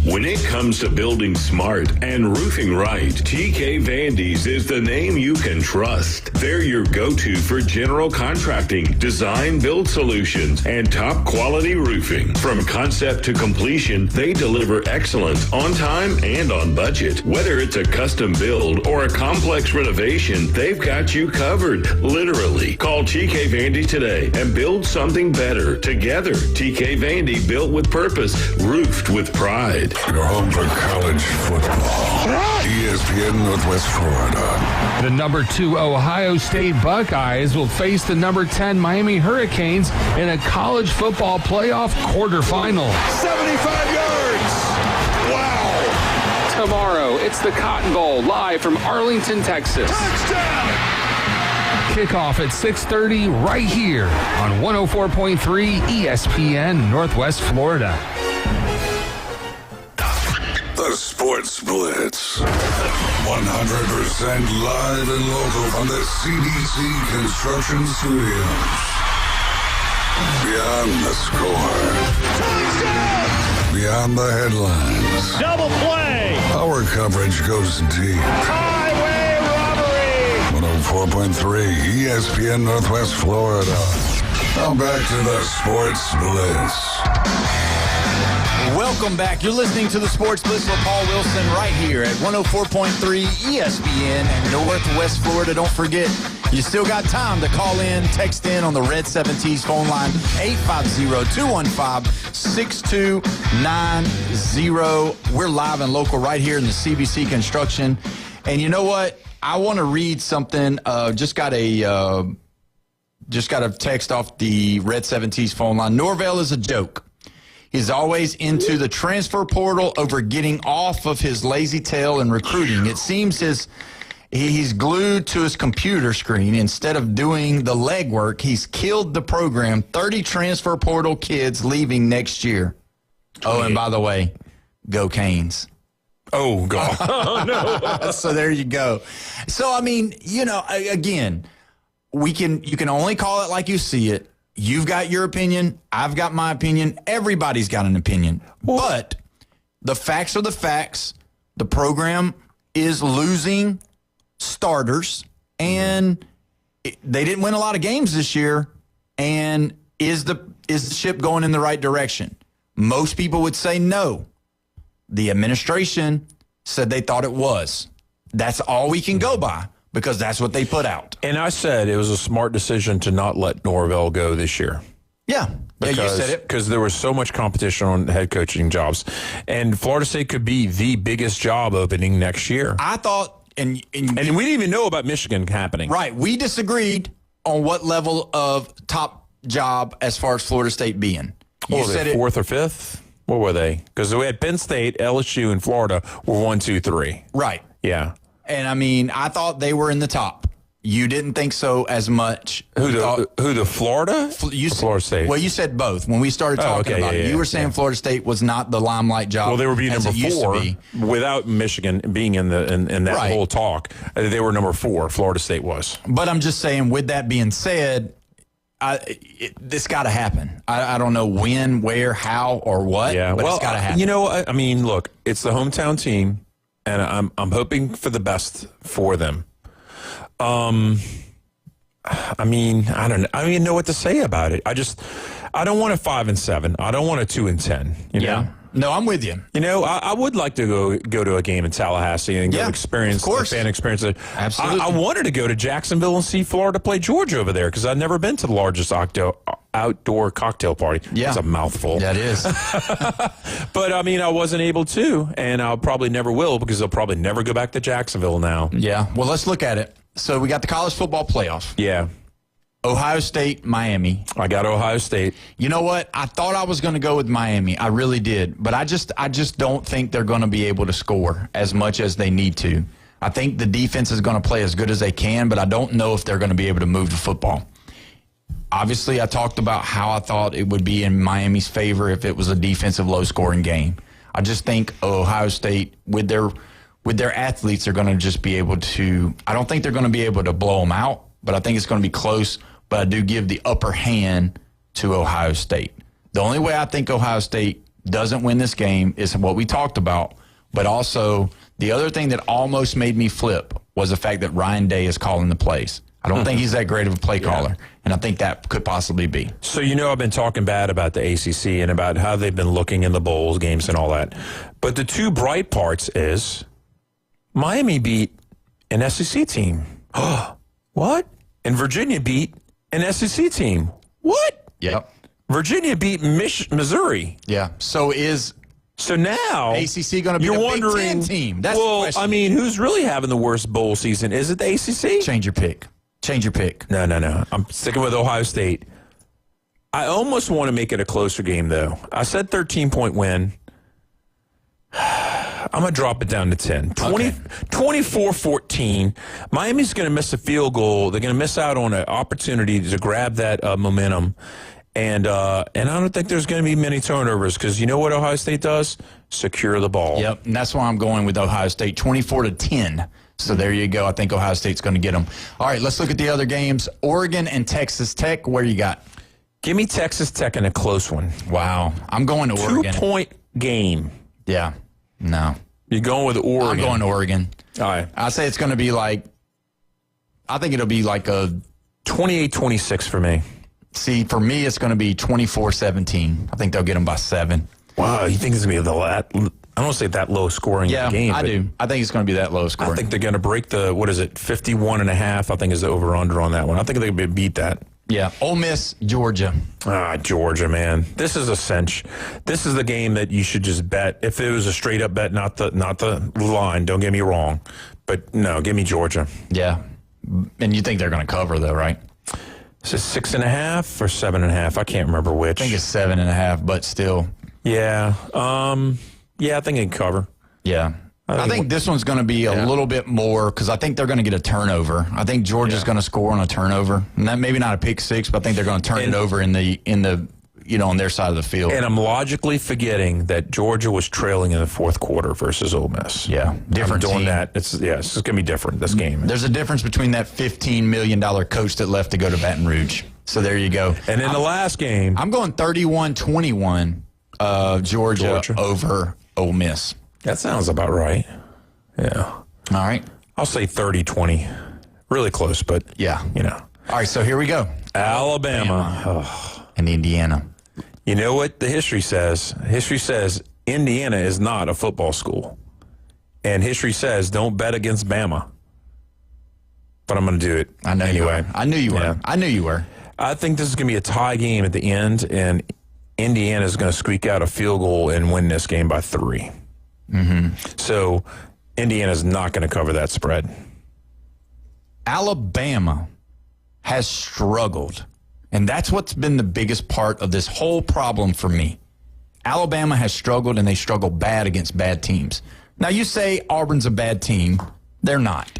When it comes to building smart and roofing right, TK Vandy's is the name you can trust. They're your go-to for general contracting, design, build solutions, and top quality roofing. From concept to completion, they deliver excellence on time and on budget. Whether it's a custom build or a complex renovation, they've got you covered, literally. Call TK Vandy today and build something better together. TK Vandy, built with purpose, roofed with pride. Your home for college football. ESPN Northwest Florida. The number 2 Ohio State Buckeyes will face the number 10 Miami Hurricanes in a college football playoff quarterfinal. 75 yards. Wow. Tomorrow, it's the Cotton Bowl, live from Arlington, Texas. Touchdown. Kickoff at 6:30 right here on 104.3 ESPN Northwest Florida. The Sports Blitz. 100% live and local from the CDC Construction Studios. Beyond the score. Touchdown. Beyond the headlines. Double play. Our coverage goes deep. Highway robbery. 104.3 ESPN Northwest Florida. Now back to the Sports Blitz. Welcome back. You're listening to the Sports Blitz with Paul Wilson right here at 104.3 ESPN and Northwest Florida. Don't forget, you still got time to call in, text in on the Red 7T's phone line, 850-215-6290. We're live and local right here in the CBC Construction. And you know what? I want to read something. Just got a text off the Red 7T's phone line. Norvell is a joke. He's always into the transfer portal over getting off of his lazy tail and recruiting. It seems he's glued to his computer screen. Instead of doing the legwork, he's killed the program. 30 transfer portal kids leaving next year. Oh, and by the way, go Canes. Oh, God. Oh, no. So there you go. So, I mean, again, you can only call it like you see it. You've got your opinion. I've got my opinion. Everybody's got an opinion. But the facts are the facts. The program is losing starters, and they didn't win a lot of games this year. And is the ship going in the right direction? Most people would say no. The administration said they thought it was. That's all we can go by, because that's what they put out. And I said it was a smart decision to not let Norvell go this year. Yeah. You said it. Because there was so much competition on head coaching jobs. And Florida State could be the biggest job opening next year. I thought, and we didn't even know about Michigan happening. Right. We disagreed on what level of top job as far as Florida State being. You said it, 4th or 5th? What were they? Because we had Penn State, LSU, and Florida were 1, 2, 3. Right. Yeah. And I mean, I thought they were in the top. You didn't think so as much. Who the Florida? Florida State. Well, you said both when we started talking about it. You were saying Florida State was not the limelight job. Well, they were being number 4 without Michigan being in that whole talk. They were number 4. Florida State was. But I'm just saying, with that being said, this got to happen. I don't know when, where, how, or what. Yeah, but it's got to happen. You know, I mean, look, it's the hometown team. And I'm hoping for the best for them. I mean, I don't know. I don't even know what to say about it. I don't want a 5-7. I don't want a 2-10. You know? No, I'm with you. You know, I would like to go to a game in Tallahassee and get of course. fan experience. Absolutely. I wanted to go to Jacksonville and see Florida play Georgia over there because I've never been to the largest outdoor cocktail party. Yeah. It's a mouthful. That is. But, I mean, I wasn't able to, and I probably never will because they'll probably never go back to Jacksonville now. Yeah. Well, let's look at it. So we got the college football playoff. Yeah. Ohio State, Miami. I got Ohio State. You know what? I thought I was going to go with Miami. I really did. But I just don't think they're going to be able to score as much as they need to. I think the defense is going to play as good as they can, but I don't know if they're going to be able to move the football. Obviously, I talked about how I thought it would be in Miami's favor if it was a defensive low-scoring game. I just think Ohio State, with their athletes, are going to just be able to – I don't think they're going to be able to blow them out, but I think it's going to be close. But I do give the upper hand to Ohio State. The only way I think Ohio State doesn't win this game is what we talked about, but also the other thing that almost made me flip was the fact that Ryan Day is calling the plays. I don't think he's that great of a play caller, and I think that could possibly be. So, you know, I've been talking bad about the ACC and about how they've been looking in the bowls games and all that. But the two bright parts is Miami beat an SEC team. What? And Virginia beat an SEC team. What? Yep. Virginia beat Missouri. Yeah. So now ACC going to be you're the wondering, Big Ten team? That's well, the question. I mean, who's really having the worst bowl season? Is it the ACC? Change your pick. No. I'm sticking with Ohio State. I almost want to make it a closer game, though. I said 13-point win. I'm going to drop it down to 10. 24-14. Miami's going to miss a field goal. They're going to miss out on an opportunity to grab that momentum. And I don't think there's going to be many turnovers because you know what Ohio State does? Secure the ball. Yep, and that's why I'm going with Ohio State, 24-10. So there you go. I think Ohio State's going to get them. All right, let's look at the other games. Oregon and Texas Tech. Where you got? Give me Texas Tech in a close one. Wow. I'm going to Oregon. 2-point game. Yeah. No. You're going with Oregon. I'm going to Oregon. All right. I say it's going to be I think it'll be like a 28-26 for me. See, for me, it's going to be 24-17. I think they'll get them by 7. Wow, you think it's going to be I don't want to say that low scoring game. I do. I think it's going to be that low scoring. I think they're going to break 51.5, I think is the over-under on that one. I think they're going to beat that. Yeah. Ole Miss, Georgia. Georgia, man. This is a cinch. This is the game that you should just bet. If it was a straight-up bet, not the line, don't get me wrong. But, no, give me Georgia. Yeah. And you think they're going to cover, though, right? Is it 6.5 or 7.5? I can't remember which. I think it's 7.5, but still. Yeah. I think it can cover. Yeah. I think this one's going to be a little bit more because I think they're going to get a turnover. I think Georgia's going to score on a turnover, and that maybe not a pick six, but I think they're going to turn it over in the on their side of the field. And I'm logically forgetting that Georgia was trailing in the fourth quarter versus Ole Miss. Yeah, different. I'm doing team. that. It's going to be different this game. There's a difference between that $15 million coach that left to go to Baton Rouge. So there you go. And in the last game, I'm going 31-21 Georgia over Ole Miss. That sounds about right. Yeah. All right. I'll say 30-20. Really close, but yeah. All right, so here we go. Alabama. And Indiana. You know what the history says? History says Indiana is not a football school. And history says don't bet against Bama. But I'm going to do it anyway. I knew you were. Yeah. I knew you were. I think this is going to be a tie game at the end, and Indiana is going to squeak out a field goal and win this game by 3. Mm-hmm. So Indiana's not going to cover that spread. Alabama has struggled, and that's what's been the biggest part of this whole problem for me. Alabama has struggled, and they struggle bad against bad teams. Now, you say Auburn's a bad team. They're not.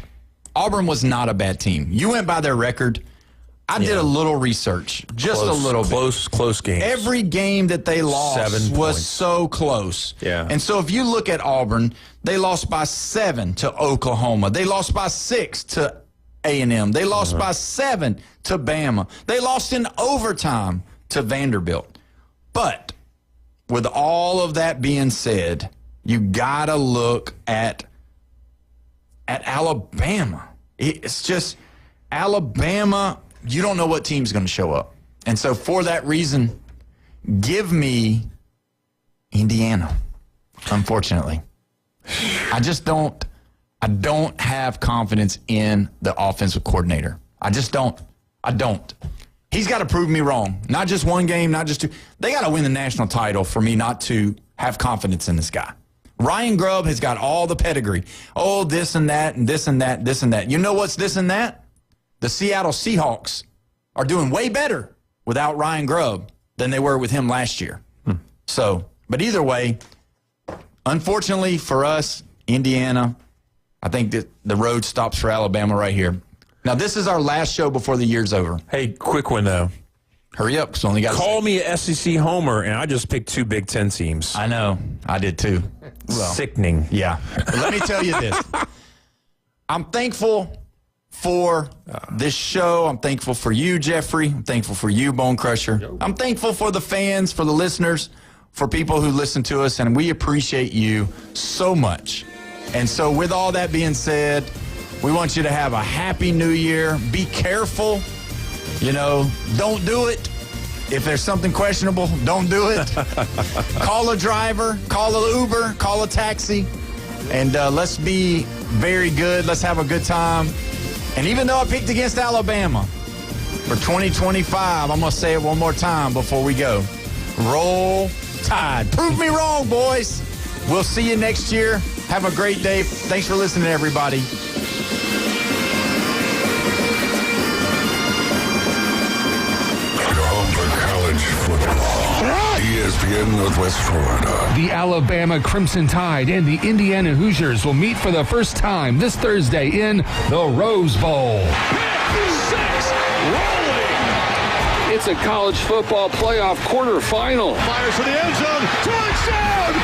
Auburn was not a bad team. You went by their record. I did a little research, just a little bit. Close game. Every game that they lost was so close. Yeah. And so if you look at Auburn, they lost by 7 to Oklahoma. They lost by 6 to A&M. They lost by 7 to Bama. They lost in overtime to Vanderbilt. But with all of that being said, you got to look at Alabama. It's just Alabama, you don't know what team's going to show up. And so for that reason, Give me Indiana, unfortunately. I don't have confidence in the offensive coordinator. I just don't. He's got to prove me wrong. Not just one game, not just two. They got to win the national title for me not to have confidence in this guy. Ryan Grubb has got all the pedigree. Oh, this and that and this and that, this and that. You know what's this and that? The Seattle Seahawks are doing way better without Ryan Grubb than they were with him last year. So, but either way, unfortunately for us, Indiana, I think that the road stops for Alabama right here. Now, this is our last show before the year's over. Hey, quick one, though. Hurry up, because only got Call me a SEC homer, and I just picked 2 Big Ten teams. I know. I did, too. Well, sickening. Yeah. But let me tell you this. I'm thankful for this show. I'm thankful for you, Jeffrey. I'm thankful for you, Bone Crusher. I'm thankful for the fans, for the listeners, for people who listen to us, and we appreciate you so much. And so with all that being said, we want you to have a happy new year. Be careful. Don't do it. If there's something questionable, don't do it. Call a driver, call an Uber, call a taxi, and let's be very good. Let's have a good time. And even though I picked against Alabama for 2025, I'm going to say it one more time before we go. Roll Tide. Prove me wrong, boys. We'll see you next year. Have a great day. Thanks for listening, everybody. ESPN Northwest Florida. The Alabama Crimson Tide and the Indiana Hoosiers will meet for the first time this Thursday in the Rose Bowl. It's a college football playoff quarterfinal. Fires for the end zone. Touchdown!